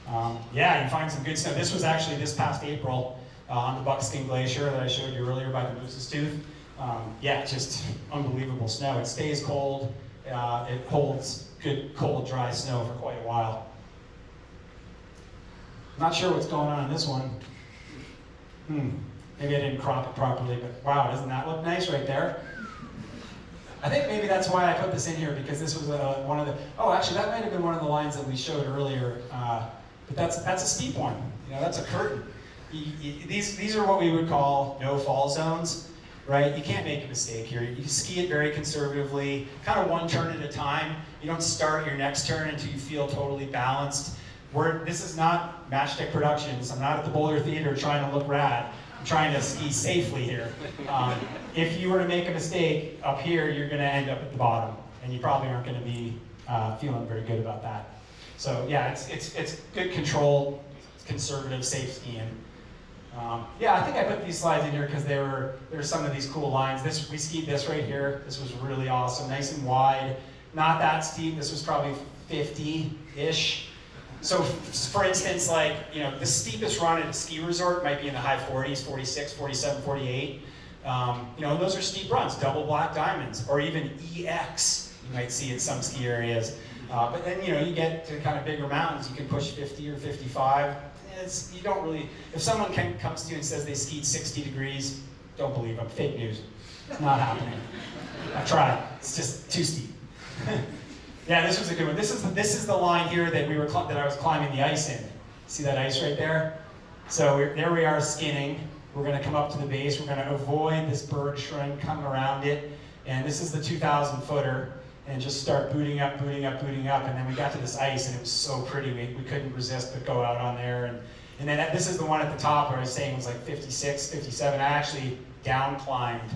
And yeah, you find some good snow. This was actually this past April on the Buckskin Glacier that I showed you earlier by the Moose's Tooth. Yeah, just unbelievable snow. It stays cold. It holds good, cold, dry snow for quite a while. Not sure what's going on in this one. Maybe I didn't crop it properly, but wow, doesn't that look nice right there? I think maybe that's why I put this in here, because this was one of the, actually that might have been one of the lines that we showed earlier, but that's a steep one, that's a curtain. These are what we would call no fall zones, right? You can't make a mistake here. You ski it very conservatively, kind of one turn at a time. You don't start your next turn until you feel totally balanced. This is not Matchstick Productions. I'm not at the Boulder Theater trying to look rad. I'm trying to ski safely here. If you were to make a mistake up here, you're going to end up at the bottom, and you probably aren't going to be feeling very good about that. So yeah, it's good controlled, conservative, safe skiing. Yeah, I think I put these slides in here because there's some of these cool lines. We skied this right here. This was really awesome, nice and wide. Not that steep. This was probably 50-ish. So for instance, like, the steepest run at a ski resort might be in the high 40s, 46, 47, 48. Those are steep runs, double black diamonds, or even EX, you might see at some ski areas. But then, you get to kind of bigger mountains, you can push 50 or 55. You don't really, if someone comes to you and says they skied 60 degrees, don't believe them, fake news. It's not happening. I tried, it's just too steep. Yeah, this was a good one. This is the line here that I was climbing the ice in. See that ice right there? So there we are skinning. We're going to come up to the base. We're going to avoid this bird shrine, come around it. And this is the 2,000 footer. And just start booting up, booting up, booting up. And then we got to this ice and it was so pretty. We couldn't resist but go out on there. And then this is the one at the top where I was saying it was like 56, 57. I actually down climbed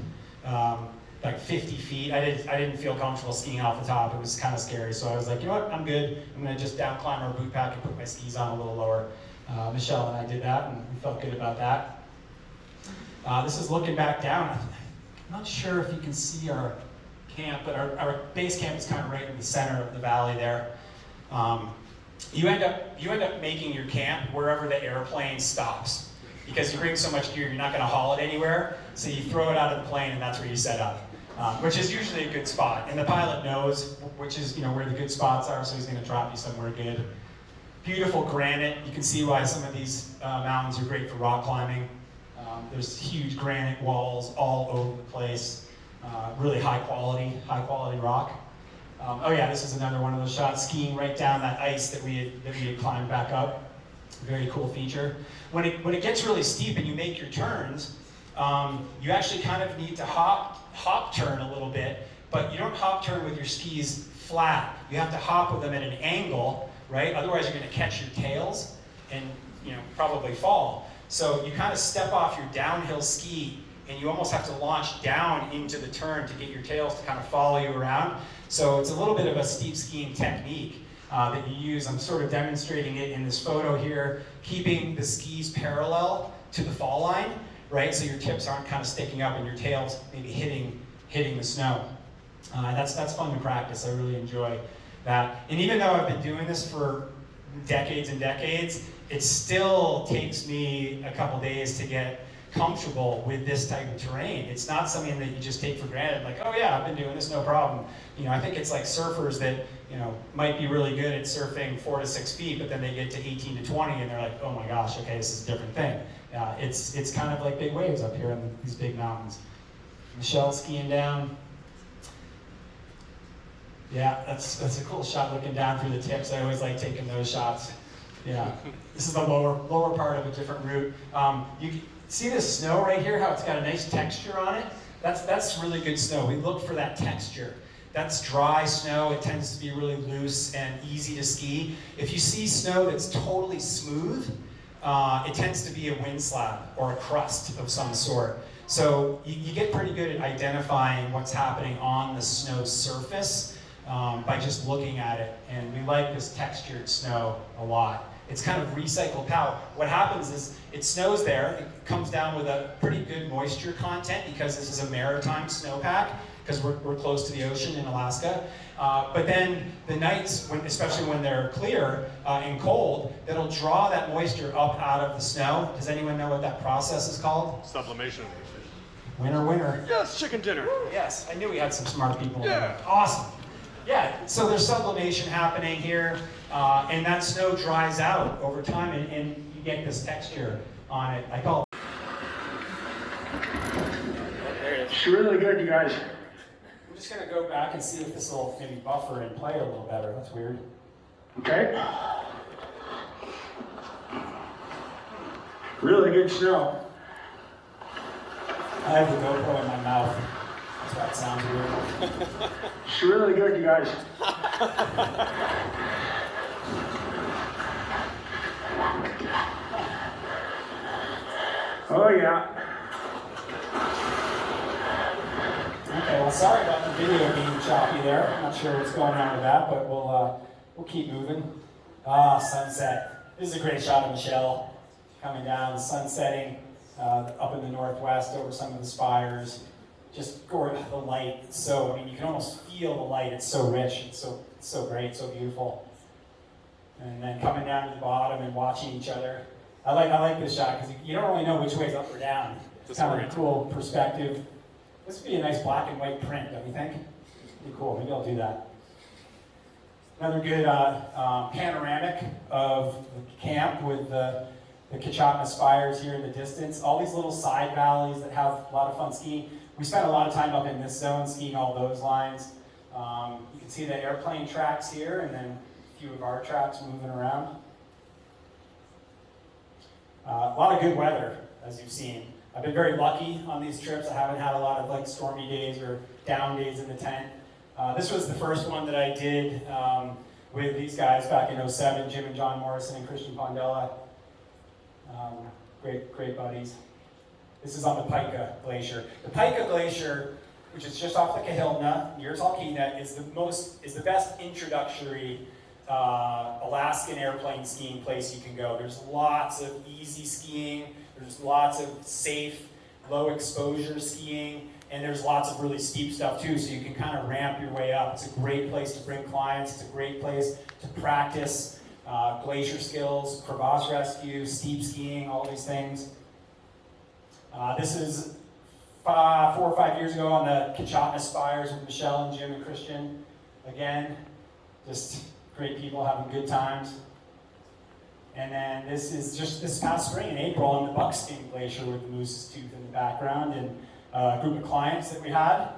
like 50 feet. I didn't feel comfortable skiing off the top. It was kind of scary. So I was like, you know what, I'm good. I'm going to just down climb our boot pack and put my skis on a little lower. Michelle and I did that and we felt good about that. This is looking back down. I'm not sure if you can see our camp, but our base camp is kind of right in the center of the valley there. You end up making your camp wherever the airplane stops. Because you bring so much gear, you're not going to haul it anywhere. So you throw it out of the plane and that's where you set up. Which is usually a good spot. And the pilot knows which is where the good spots are, so he's going to drop you somewhere good. Beautiful granite. You can see why some of these mountains are great for rock climbing. There's huge granite walls all over the place. Really high quality rock. Oh yeah, this is another one of those shots, skiing right down that ice that we had climbed back up. Very cool feature. When it gets really steep and you make your turns, you actually kind of need to hop turn a little bit, but you don't hop turn with your skis flat. You have to hop with them at an angle, right? Otherwise you're going to catch your tails and probably fall. So you kind of step off your downhill ski and you almost have to launch down into the turn to get your tails to kind of follow you around. So it's a little bit of a steep skiing technique that you use. I'm sort of demonstrating it in this photo here, keeping the skis parallel to the fall line, right? So your tips aren't kind of sticking up and your tails maybe hitting the snow. That's fun to practice. I really enjoy that. And even though I've been doing this for decades and decades, it still takes me a couple days to get comfortable with this type of terrain. It's not something that you just take for granted, like, oh yeah, I've been doing this, no problem. I think it's like surfers that might be really good at surfing 4 to 6 feet, but then they get to 18 to 20 and they're like, oh my gosh, okay, this is a different thing. It's kind of like big waves up here in these big mountains. Michelle skiing down. Yeah, that's a cool shot looking down through the tips. I always like taking those shots. Yeah, this is the lower part of a different route. You see this snow right here, how it's got a nice texture on it? That's really good snow. We look for that texture. That's dry snow. It tends to be really loose and easy to ski. If you see snow that's totally smooth, it tends to be a wind slab or a crust of some sort. So you get pretty good at identifying what's happening on the snow surface by just looking at it. And we like this textured snow a lot. It's kind of recycled powder. What happens is it snows there, it comes down with a pretty good moisture content because this is a maritime snowpack, because we're close to the ocean in Alaska. But then the nights, especially when they're clear and cold, that'll draw that moisture up out of the snow. Does anyone know what that process is called? Sublimation. Winner. Yes, chicken dinner. Yes, I knew we had some smart people. Yeah. Awesome. Yeah, so there's sublimation happening here, and that snow dries out over time, and you get this texture on it. I call it. There it is. It's really good, you guys. I'm just going to go back and see if this will maybe buffer and play a little better. That's weird. Okay. Really good snow. I have the GoPro in my mouth. That's why it sounds weird. It's really good, you guys. Oh yeah. Okay, well, sorry about the video being choppy there. I'm not sure what's going on with that, but we'll keep moving. Sunset. This is a great shot of Michelle coming down, the sun setting up in the northwest over some of the spires. Just gorgeous, the light. So, you can almost feel the light. It's so rich. It's so great, so beautiful. And then coming down to the bottom and watching each other. I like this shot because you don't really know which way is up or down. It's kind of a cool perspective. This would be a nice black and white print, don't you think? Pretty cool. Maybe I'll do that. Another good panoramic of the camp with the Talkeetna spires here in the distance. All these little side valleys that have a lot of fun skiing. We spent a lot of time up in this zone skiing all those lines. You can see the airplane tracks here, and then a few of our tracks moving around. A lot of good weather, as you've seen. I've been very lucky on these trips. I haven't had a lot of like stormy days or down days in the tent. This was the first one that I did with these guys back in '07, Jim and John Morrison and Christian Pondella. Great buddies. This is on the Talkeetna Glacier. The Talkeetna Glacier, which is just off the Talkeetna, near Talkeetna, is the best introductory Alaskan airplane skiing place you can go. There's lots of easy skiing, there's lots of safe, low exposure skiing, and there's lots of really steep stuff too, so you can kind of ramp your way up. It's a great place to bring clients, it's a great place to practice glacier skills, crevasse rescue, steep skiing, all these things. This is 4 or 5 years ago on the Talkeetna Spires with Michelle and Jim and Christian. Again, just great people having good times. And then this is just this past spring in April on the Buckskin Glacier with the Moose's Tooth in the background and a group of clients that we had.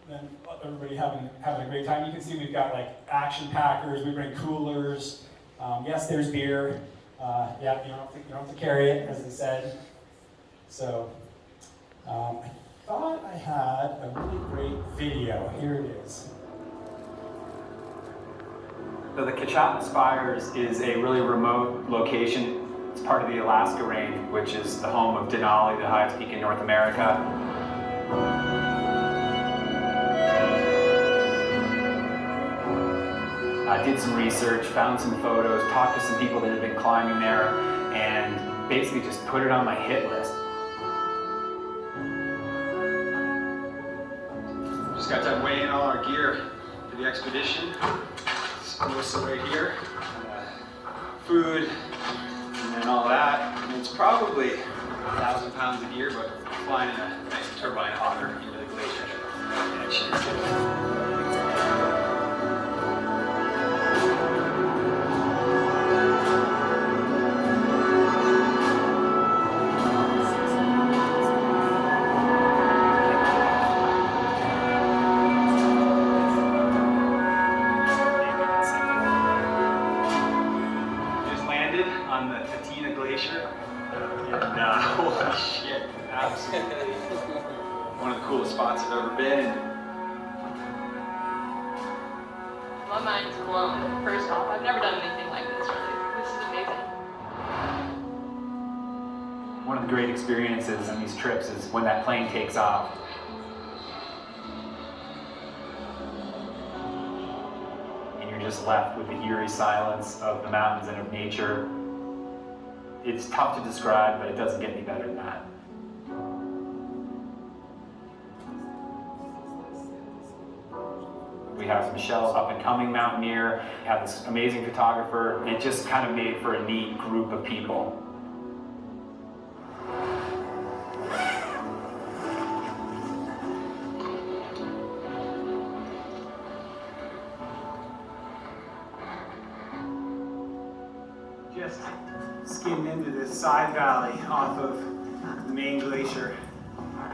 And then everybody having a great time. You can see we've got like action packers, we bring coolers. Yes, there's beer. Yeah, you don't have to carry it, as I said. So I thought I had a really great video. Here it is. So the Talkeetna Spires is a really remote location. It's part of the Alaska Range, which is the home of Denali, the highest peak in North America. I did some research, found some photos, talked to some people that had been climbing there, and basically just put it on my hit list. Just got done weighing all our gear for the expedition. Most right here, food, and then all that. And it's probably 1,000 pounds of gear, but flying in a nice turbine auger into the glacier. And it should be good. On the Talkeetna Glacier, and holy shit, absolutely one of the coolest spots I've ever been in. My mind's blown. First off, I've never done anything like this, really. This is amazing. One of the great experiences on these trips is when that plane takes off. And you're just left with the eerie silence of the mountains and of nature. It's tough to describe, but it doesn't get any better than that. We have Michelle's up-and-coming mountaineer, we have this amazing photographer, and it just kind of made for a neat group of people. Just skimmed into this side valley off of the main glacier,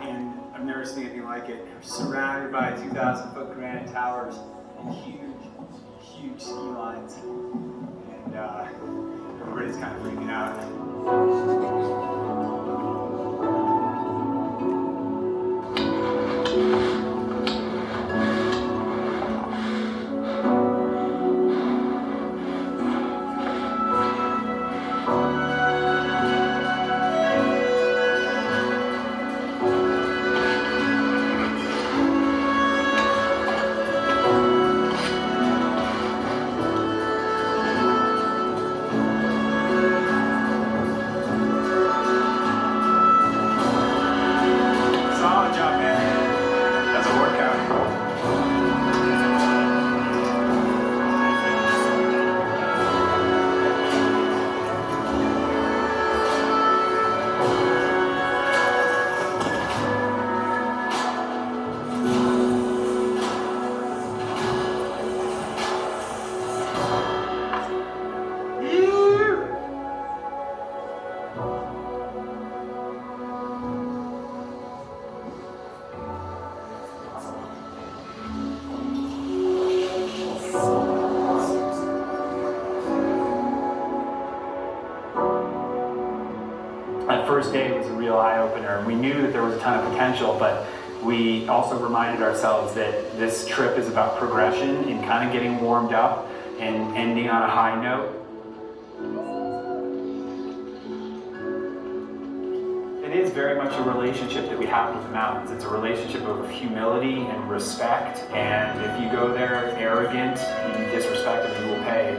and I've never seen anything like it. We're surrounded by 2,000-foot granite towers and huge ski lines, and everybody's kind of freaking out. first day, it was a real eye-opener. We knew that there was a ton of potential, but we also reminded ourselves that this trip is about progression and kind of getting warmed up and ending on a high note. It is very much a relationship that we have with the mountains. It's a relationship of humility and respect, and if you go there arrogant, you disrespect them, you will pay.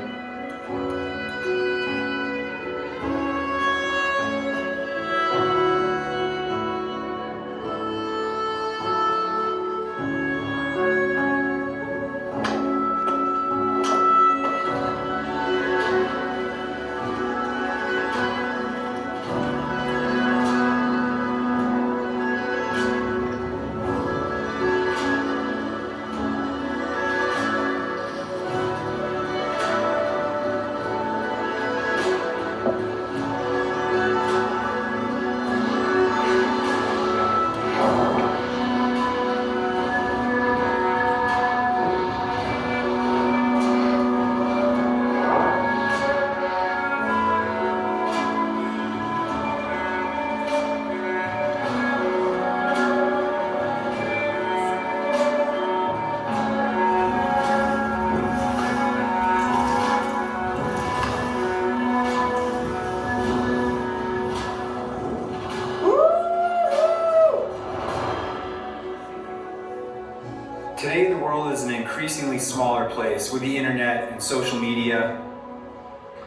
Today, the world is an increasingly smaller place with the internet and social media.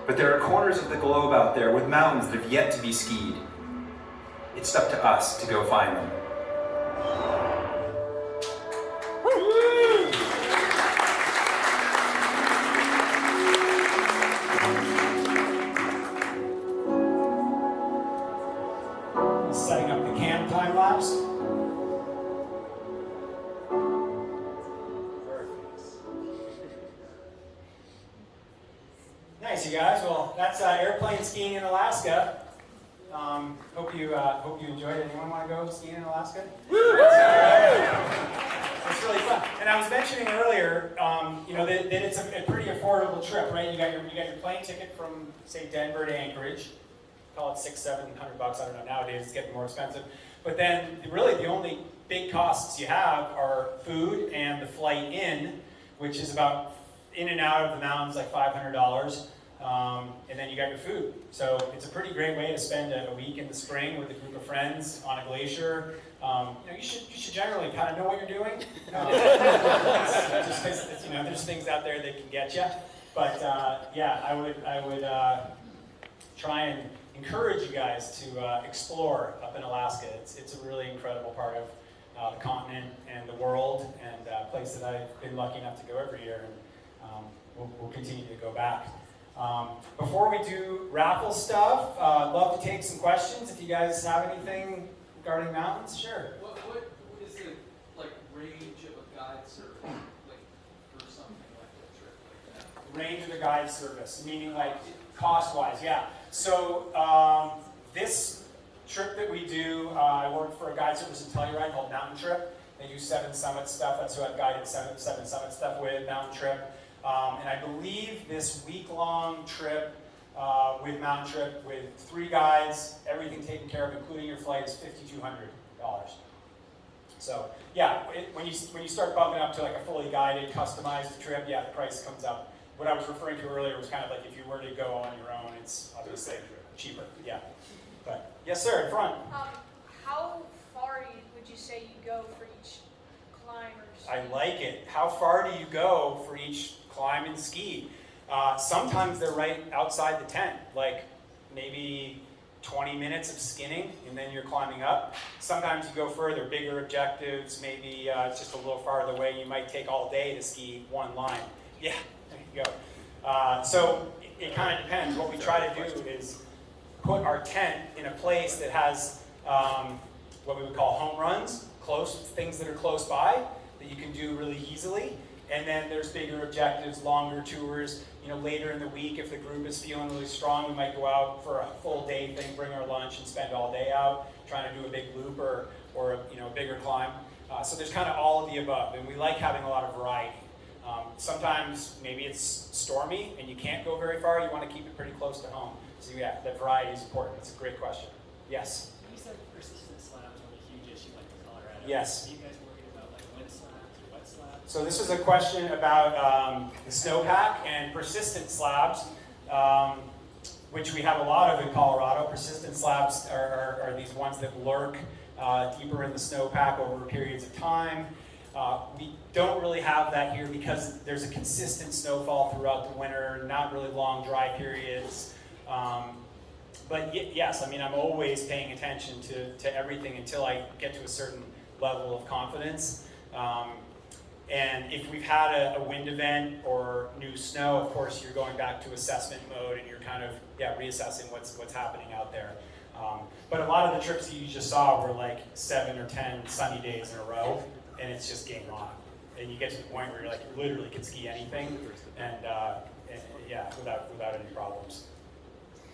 But there are corners of the globe out there with mountains that have yet to be skied. It's up to us to go find them. Setting up the camp time lapse. Nice, you guys. Well, that's airplane skiing in Alaska. Hope you enjoyed it. Anyone want to go skiing in Alaska? It's really fun. And I was mentioning earlier, that it's a pretty affordable trip, right? You got your plane ticket from, say, Denver to Anchorage. Call it $600-700. I don't know. Nowadays it's getting more expensive. But then, really, the only big costs you have are food and the flight in, which is about in and out of the mountains like $500. And then you got your food. So it's a pretty great way to spend a week in the spring with a group of friends on a glacier. You should generally kind of know what you're doing. Just because there's things out there that can get you. But I would try and encourage you guys to explore up in Alaska. It's a really incredible part of the continent and the world, and a place that I've been lucky enough to go every year, and we'll continue to go back. Before we do raffle stuff, I'd love to take some questions. If you guys have anything regarding mountains, sure. What is the range of a guide service for something like a trip like that? Range of the guide service, meaning cost-wise, yeah. So this trip that we do, I work for a guide service in Telluride called Mountain Trip. They do 7 Summit stuff. That's who I've guided 7 Summit stuff with, Mountain Trip. And I believe this week-long trip with Mountain Trip with 3 guides, everything taken care of, including your flight, is $5,200. So yeah, when you start bumping up to a fully guided, customized trip, yeah, the price comes up. What I was referring to earlier was kind of if you were to go on your own, it's obviously cheaper. Yeah. But yes, sir, in front. How far would you say you go for each climb or ski? I like it. How far do you go for each climb and ski? Sometimes they're right outside the tent, maybe 20 minutes of skinning, and then you're climbing up. Sometimes you go further, bigger objectives, maybe it's just a little farther away. You might take all day to ski one line. Yeah, there you go. So it kind of depends. What we try to do is put our tent in a place that has what we would call home runs, things that are close by that you can do really easily. And then there's bigger objectives, longer tours. Later in the week, if the group is feeling really strong, we might go out for a full day thing, bring our lunch, and spend all day out trying to do a big loop or a bigger climb. So there's kind of all of the above, and we like having a lot of variety. Sometimes maybe it's stormy and you can't go very far. You want to keep it pretty close to home. So yeah, that variety is important. That's a great question. Yes. You said persistent slabs are a huge issue like in Colorado. Yes. Are you guys worried about like wet slabs or wet slabs? So this is a question about the snowpack and persistent slabs, which we have a lot of in Colorado. Persistent slabs are these ones that lurk deeper in the snowpack over periods of time. We don't really have that here because there's a consistent snowfall throughout the winter, not really long dry periods. But yes, I mean, I'm always paying attention to everything until I get to a certain level of confidence. And if we've had a wind event or new snow, of course, you're going back to assessment mode and you're kind of reassessing what's happening out there. But a lot of the trips that you just saw were like 7 or 10 sunny days in a row, and it's just game on. And you get to the point where you're like, you literally can ski anything, and yeah, without any problems.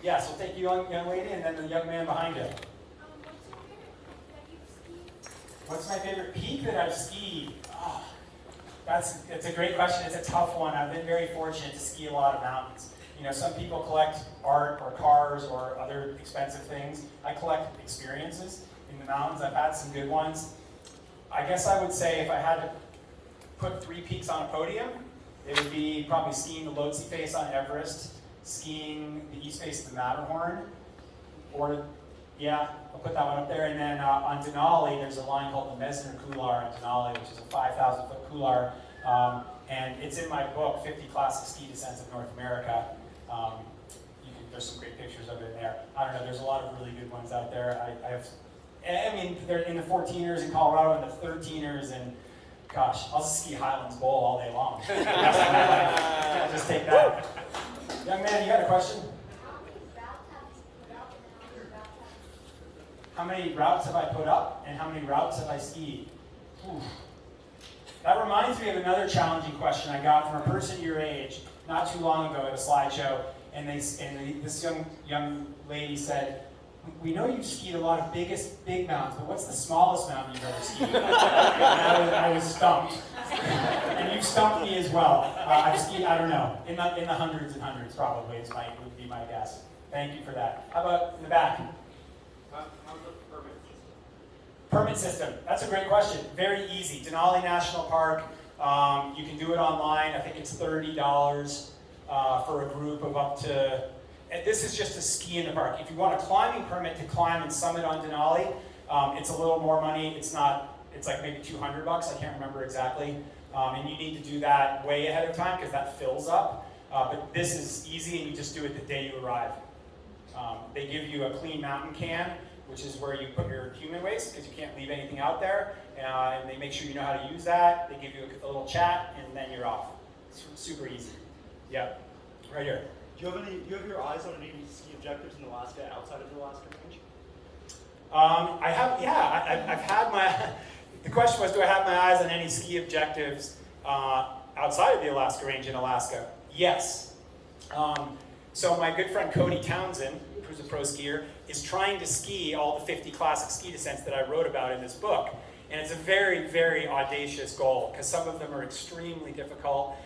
Yeah, so take you young lady, and then the young man behind you. What's my favorite peak that I've skied? Oh, it's a great question. It's a tough one. I've been very fortunate to ski a lot of mountains. You know, some people collect art or cars or other expensive things. I collect experiences in the mountains. I've had some good ones. I guess I would say if I had to put 3 peaks on a podium, it would be probably skiing the Lhotse face on Everest, skiing the east face of the Matterhorn, or yeah, I'll put that one up there. And then on Denali, there's a line called the Mesner Couloir in Denali, which is a 5,000-foot couloir. And it's in my book, 50 Classic Ski Descents of North America. There's some great pictures of it in there. I don't know, there's a lot of really good ones out there. I mean, they're in the 14ers in Colorado and the 13ers, and gosh, I'll ski Highlands Bowl all day long. Just take that. Young man, you got a question? How many routes have I put up, and how many routes have I skied? Oof. That reminds me of another challenging question I got from a person your age not too long ago at a slideshow, and this young lady said, "We know you've skied a lot of big mountains, but what's the smallest mountain you've ever skied?" And I was stumped. And you stumped me as well. I've skied, I don't know, in the hundreds and hundreds probably would be my guess. Thank you for that. How about in the back? How's the permit system? Permit system. That's a great question. Very easy. Denali National Park. You can do it online. I think it's $30 for a group of up to. And this is just to ski in the park. If you want a climbing permit to climb and summit on Denali, it's a little more money. It's like maybe $200. I can't remember exactly. And you need to do that way ahead of time because that fills up. But this is easy, and you just do it the day you arrive. They give you a clean mountain can, which is where you put your human waste because you can't leave anything out there. And they make sure you know how to use that. They give you a little chat, and then you're off. It's super easy. Yep, right here. Do you have your eyes on any ski objectives in Alaska outside of the Alaska range? I have, yeah. I've had my. The question was, do I have my eyes on any ski objectives outside of the Alaska range in Alaska? Yes. So my good friend Cody Townsend, who's a pro skier, is trying to ski all the 50 classic ski descents that I wrote about in this book. And it's a very, very audacious goal because some of them are extremely difficult.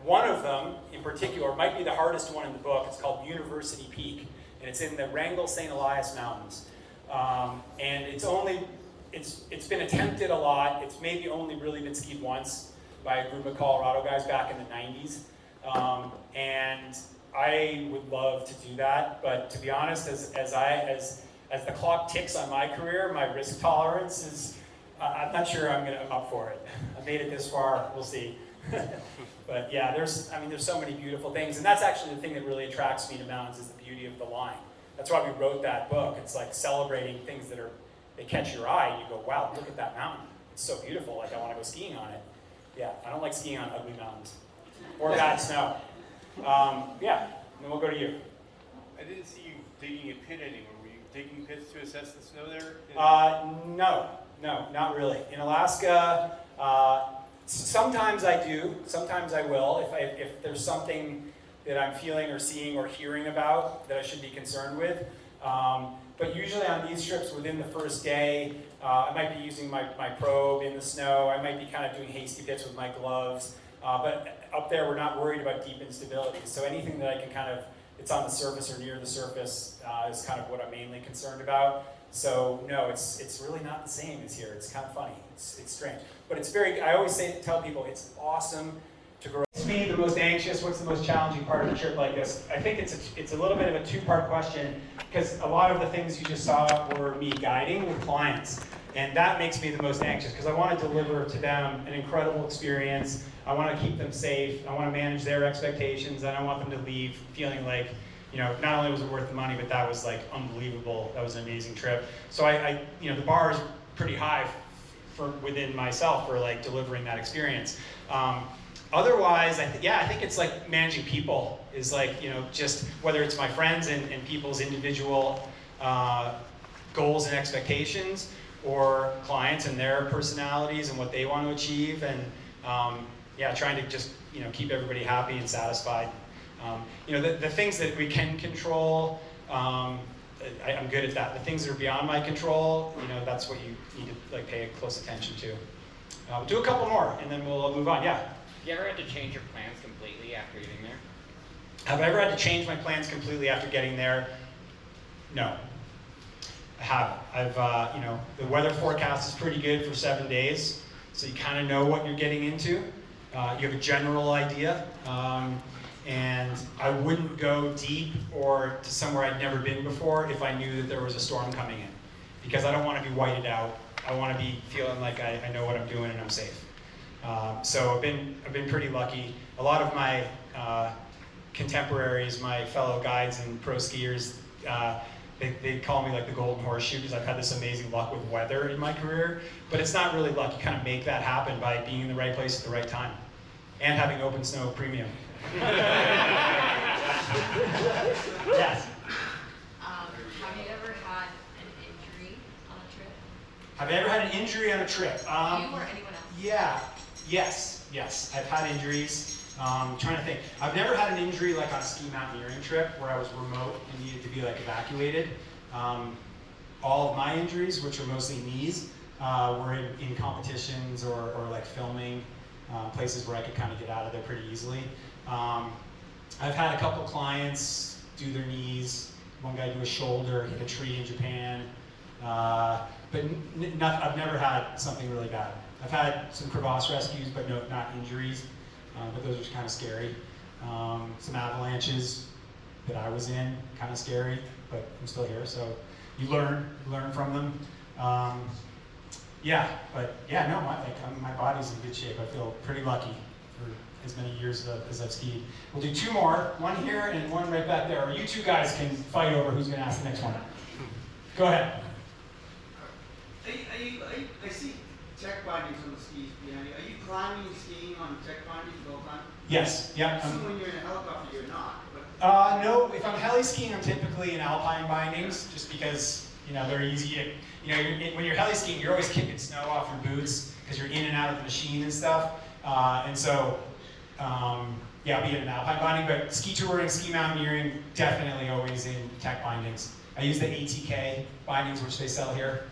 One of them, in particular, might be the hardest one in the book. It's called University Peak, and it's in the Wrangell St. Elias Mountains. And it's been attempted a lot. It's maybe only really been skied once by a group of Colorado guys back in the 90s. And I would love to do that, but to be honest, as the clock ticks on my career, my risk tolerance is, I'm not sure I'm up for it. I made it this far, we'll see. But yeah, there's so many beautiful things, and that's actually the thing that really attracts me to mountains is the beauty of the line. That's why we wrote that book. It's like celebrating things they catch your eye, and you go, wow, look at that mountain. It's so beautiful, like I want to go skiing on it. Yeah, I don't like skiing on ugly mountains. Or bad snow. Yeah, and then we'll go to you. I didn't see you digging a pit anywhere. Were you digging pits to assess the snow there? No, not really. In Alaska, sometimes I do, sometimes I will. If there's something that I'm feeling or seeing or hearing about that I should be concerned with. But usually on these trips within the first day, I might be using my probe in the snow. I might be kind of doing hasty pits with my gloves. But up there, we're not worried about deep instability. So anything that I can it's on the surface or near the surface is kind of what I'm mainly concerned about. So no, it's really not the same as here. It's kind of funny. It's strange, but it's very. I always tell people it's awesome to grow. What's me the most anxious? What's the most challenging part of a trip like this? I think it's a little bit of a two-part question, because a lot of the things you just saw were me guiding with clients, and that makes me the most anxious because I want to deliver to them an incredible experience. I want to keep them safe. I want to manage their expectations, and I want them to leave feeling like, you know, not only was it worth the money, but that was like unbelievable. That was an amazing trip. So I you know, the bar is pretty high for within myself for like delivering that experience. Otherwise, I think it's like managing people is like, you know, just whether it's my friends and people's individual goals and expectations, or clients and their personalities and what they want to achieve, and yeah, trying to just, you know, keep everybody happy and satisfied. You know, the things that we can control, I'm good at that. The things that are beyond my control, you know, that's what you need to like pay close attention to. We'll do a couple more and then we'll move on. Yeah. You ever had to change your plans completely after getting there? Have I ever had to change my plans completely after getting there? No, I haven't. I've, you know, the weather forecast is pretty good for 7 days, so you kind of know what you're getting into. You have a general idea, and I wouldn't go deep or to somewhere I'd never been before if I knew that there was a storm coming in, because I don't want to be whited out. I want to be feeling like I know what I'm doing and I'm safe. So I've been pretty lucky. A lot of my contemporaries, my fellow guides and pro skiers, they call me like the golden horseshoe because I've had this amazing luck with weather in my career. But it's not really luck. You kind of make that happen by being in the right place at the right time and having open snow premium. Yes. Have you ever had an injury on a trip? Have I ever had an injury on a trip? You or anyone else? Yeah. Yes. I've had injuries. I'm trying to think. I've never had an injury like on a ski mountaineering trip where I was remote and needed to be like evacuated. All of my injuries, which are mostly knees, were in competitions or like filming, places where I could kind of get out of there pretty easily. I've had a couple clients do their knees. One guy do a shoulder, hit a tree in Japan. But I've never had something really bad. I've had some crevasse rescues, but no, not injuries. But those are kind of scary. Some avalanches that I was in, kind of scary, but I'm still here, so you learn from them. Yeah, but yeah, no, my body's in good shape. I feel pretty lucky for as many years as I've skied. We'll do two more, one here and one right back there. Or you two guys can fight over who's going to ask the next one. Go ahead. I see check bindings on the skis behind you. Are you climbing and skiing on check bindings all the time? Yes, yeah. So when you're in a helicopter, you're not. But no, if I'm heli skiing, I'm typically in alpine bindings, just because, you know, they're easy to, you know, when you're heli skiing, you're always kicking snow off your boots because you're in and out of the machine and stuff. And so, yeah, I'll be in an alpine binding, but ski touring, ski mountaineering, definitely always in tech bindings. I use the ATK bindings, which they sell here.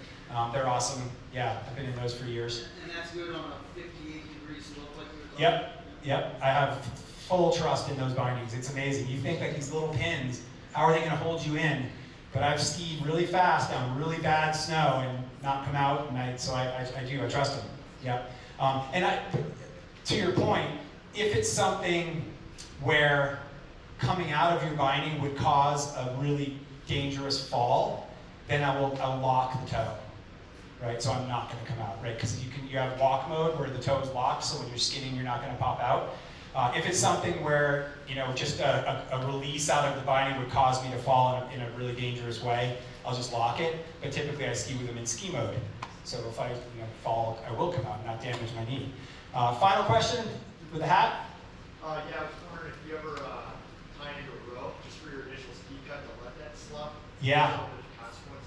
They're awesome. Yeah, I've been in those for years. And that's good on a 58-degree slope like you're talking? Yep. I have full trust in those bindings. It's amazing. You think like these little pins, how are they going to hold you in? But I've skied really fast on really bad snow and not come out, and I trust them. Yep. And to your point, if it's something where coming out of your binding would cause a really dangerous fall, then I'll lock the toe. Right, so I'm not going to come out, right? Because you have walk mode where the toe is locked, so when you're skinning, you're not going to pop out. If it's something where, you know, just a release out of the binding would cause me to fall in a really dangerous way, I'll just lock it. But typically, I ski with them in ski mode, so if I fall, I will come out and not damage my knee. Final question with the hat. Yeah, I was wondering if you ever tie into a rope just for your initial ski cut to let that slip. Yeah.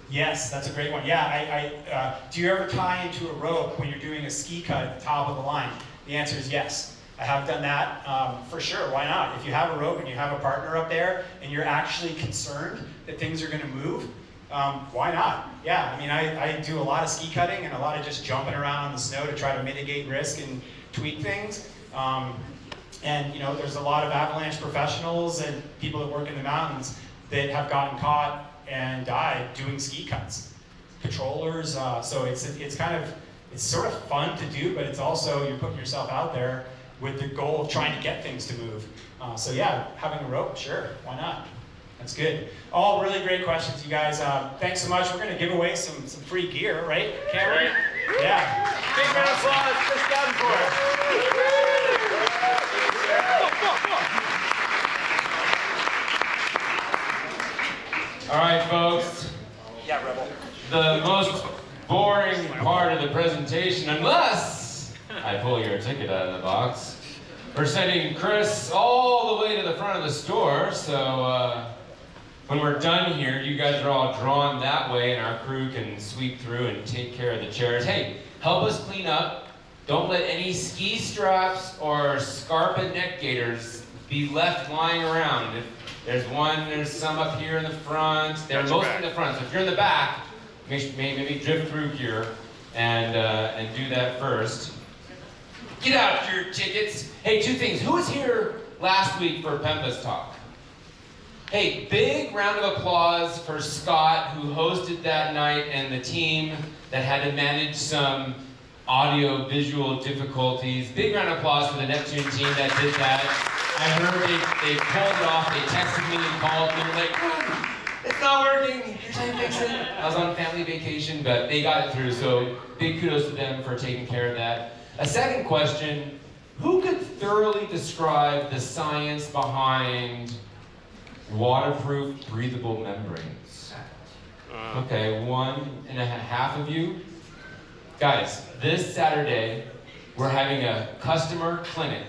Yes, that's a great one. Yeah, do you ever tie into a rope when you're doing a ski cut at the top of the line? The answer is yes. I have done that for sure. Why not? If you have a rope and you have a partner up there and you're actually concerned that things are going to move, why not? Yeah, I mean, I do a lot of ski cutting and a lot of just jumping around on the snow to try to mitigate risk and tweak things. And you know, there's a lot of avalanche professionals and people that work in the mountains that have gotten caught and died doing ski cuts. controllers. So it's sort of fun to do, but it's also, you're putting yourself out there with the goal of trying to get things to move. So yeah, having a rope, sure, why not? That's good. All really great questions, you guys. Thanks so much. We're going to give away some free gear, right, Cameron? Yeah. Big round of applause for Davenport. All right, folks. Yeah, Rebel. The most boring part of the presentation, unless I pull your ticket out of the box, we're sending Chris all the way to the front of the store. So when we're done here, you guys are all drawn that way, and our crew can sweep through and take care of the chairs. Hey, help us clean up. Don't let any ski straps or Scarpa neck gaiters be left lying around. If there's some up here in the front. They're mostly in the front. So if you're in the back, maybe drift through here and do that first. Get out your tickets. Hey, two things. Who was here last week for Pemba's talk? Hey, big round of applause for Scott, who hosted that night, and the team that had to manage some audio-visual difficulties. Big round of applause for the Neptune team that did that. I heard they pulled it off. They texted me and called me. They were like, it's not working. You're trying to fix it. I was on family vacation, but they got it through. So big kudos to them for taking care of that. A second question, who could thoroughly describe the science behind waterproof breathable membranes? Okay, 1.5 of you. Guys, this Saturday, we're having a customer clinic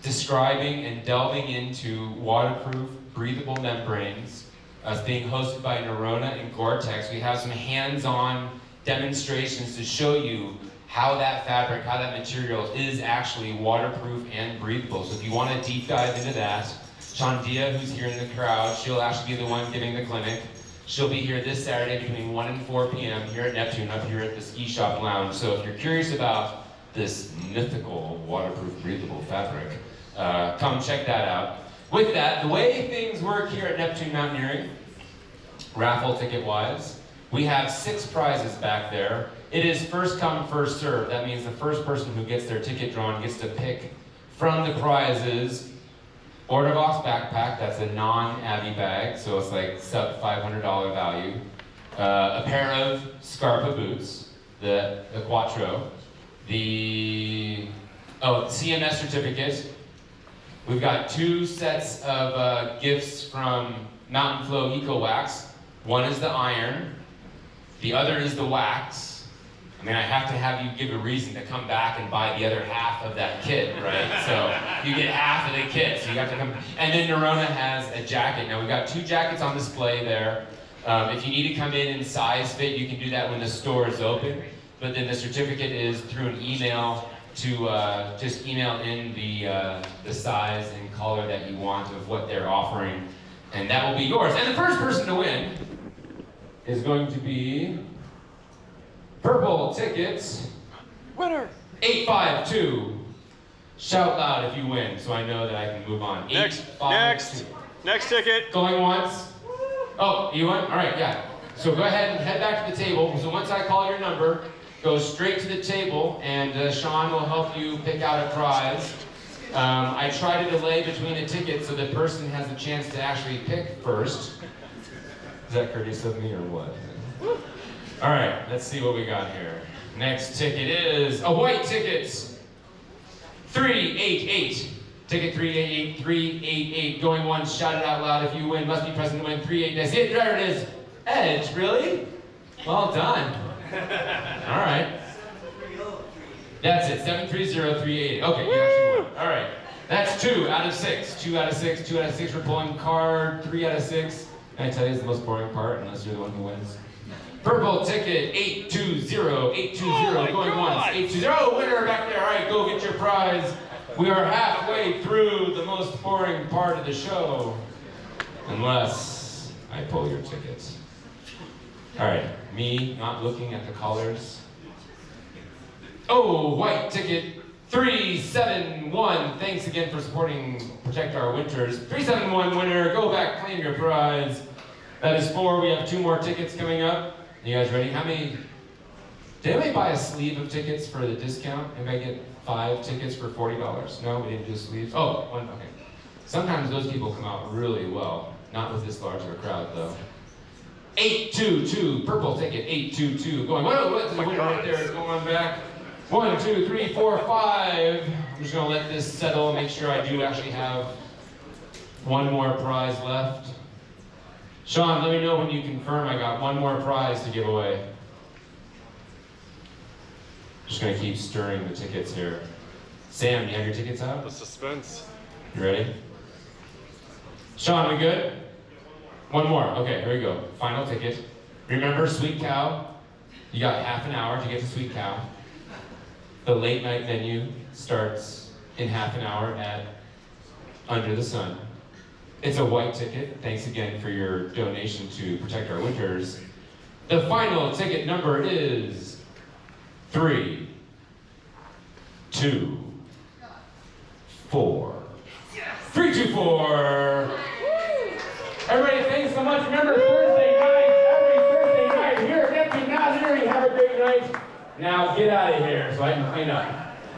describing and delving into waterproof breathable membranes. It's being hosted by Neurona and Gore-Tex. We have some hands-on demonstrations to show you how that fabric, how that material is actually waterproof and breathable. So if you want to deep dive into that, Chandia, who's here in the crowd, she'll actually be the one giving the clinic. She'll be here this Saturday between 1 and 4 p.m. here at Neptune, up here at the Ski Shop Lounge. So if you're curious about this mythical waterproof breathable fabric, come check that out. With that, the way things work here at Neptune Mountaineering, raffle ticket-wise, we have 6 prizes back there. It is first come, first serve. That means the first person who gets their ticket drawn gets to pick from the prizes. Orderbox backpack, that's a non-Abbey bag, so it's like sub $500 value. A pair of Scarpa boots, the Quattro. The CMS certificate. We've got 2 sets of gifts from Mountain Flow Eco Wax. One is the iron, the other is the wax. I mean, I have to have you give a reason to come back and buy the other half of that kit, right? So you get half of the kit, so you have to come. And then Neurona has a jacket. Now we've got 2 jackets on display there. If you need to come in size fit, you can do that when the store is open. But then the certificate is through an email to just email in the size and color that you want of what they're offering, and that will be yours. And the first person to win is going to be purple tickets. Winner! 852. Shout loud if you win, so I know that I can move on. Next ticket. Going once. Oh, you won? All right, yeah. So go ahead and head back to the table. So once I call your number, go straight to the table, and Sean will help you pick out a prize. I try to delay between the tickets so the person has a chance to actually pick first. Is that courteous of me or what? All right, let's see what we got here. Next ticket is a white ticket. 388. Ticket 388. Going once, shout it out loud if you win. Must be present to win. 388. See it, there it is. Edge, really? Well done. All right. That's it, 730388. Okay, you actually won. All right. That's 2 out of 6. 2 out of 6. 2 out of 6. We're pulling card 3 out of 6. Can I tell you it's the most boring part, unless you're the one who wins? Purple ticket 820. 820. Going once. 820. Winner back there. All right, go get your prize. We are halfway through the most boring part of the show, unless I pull your tickets. All right, me not looking at the colors. Oh, white ticket 371. Thanks again for supporting Protect Our Winters. 371 winner, go back, claim your prize. That is 4. We have 2 more tickets coming up. You guys ready? How many? Did anybody buy a sleeve of tickets for the discount? Anybody get 5 tickets for $40? No, we didn't do sleeves. Oh, one. Okay. Sometimes those people come out really well. Not with this large of a crowd, though. 822, purple ticket, 822. Going, whoa, what's the winner right there? Going back. 1, 2, 3, 4, 5. I'm just gonna let this settle, make sure I do actually have one more prize left. Sean, let me know when you confirm I got one more prize to give away. Just gonna keep stirring the tickets here. Sam, you have your tickets out? The suspense. You ready? Sean, we good? One more. Okay, here we go. Final ticket. Remember Sweet Cow? You got half an hour to get to Sweet Cow. The late night menu starts in half an hour at Under the Sun. It's a white ticket. Thanks again for your donation to protect our winters. The final ticket number is 3, 2, 4. 3, 2, 4. Everybody, thanks so much. Remember Thursday night, every Thursday night here at Neptune Mountaineering. Have a great night. Now get out of here so I can clean up.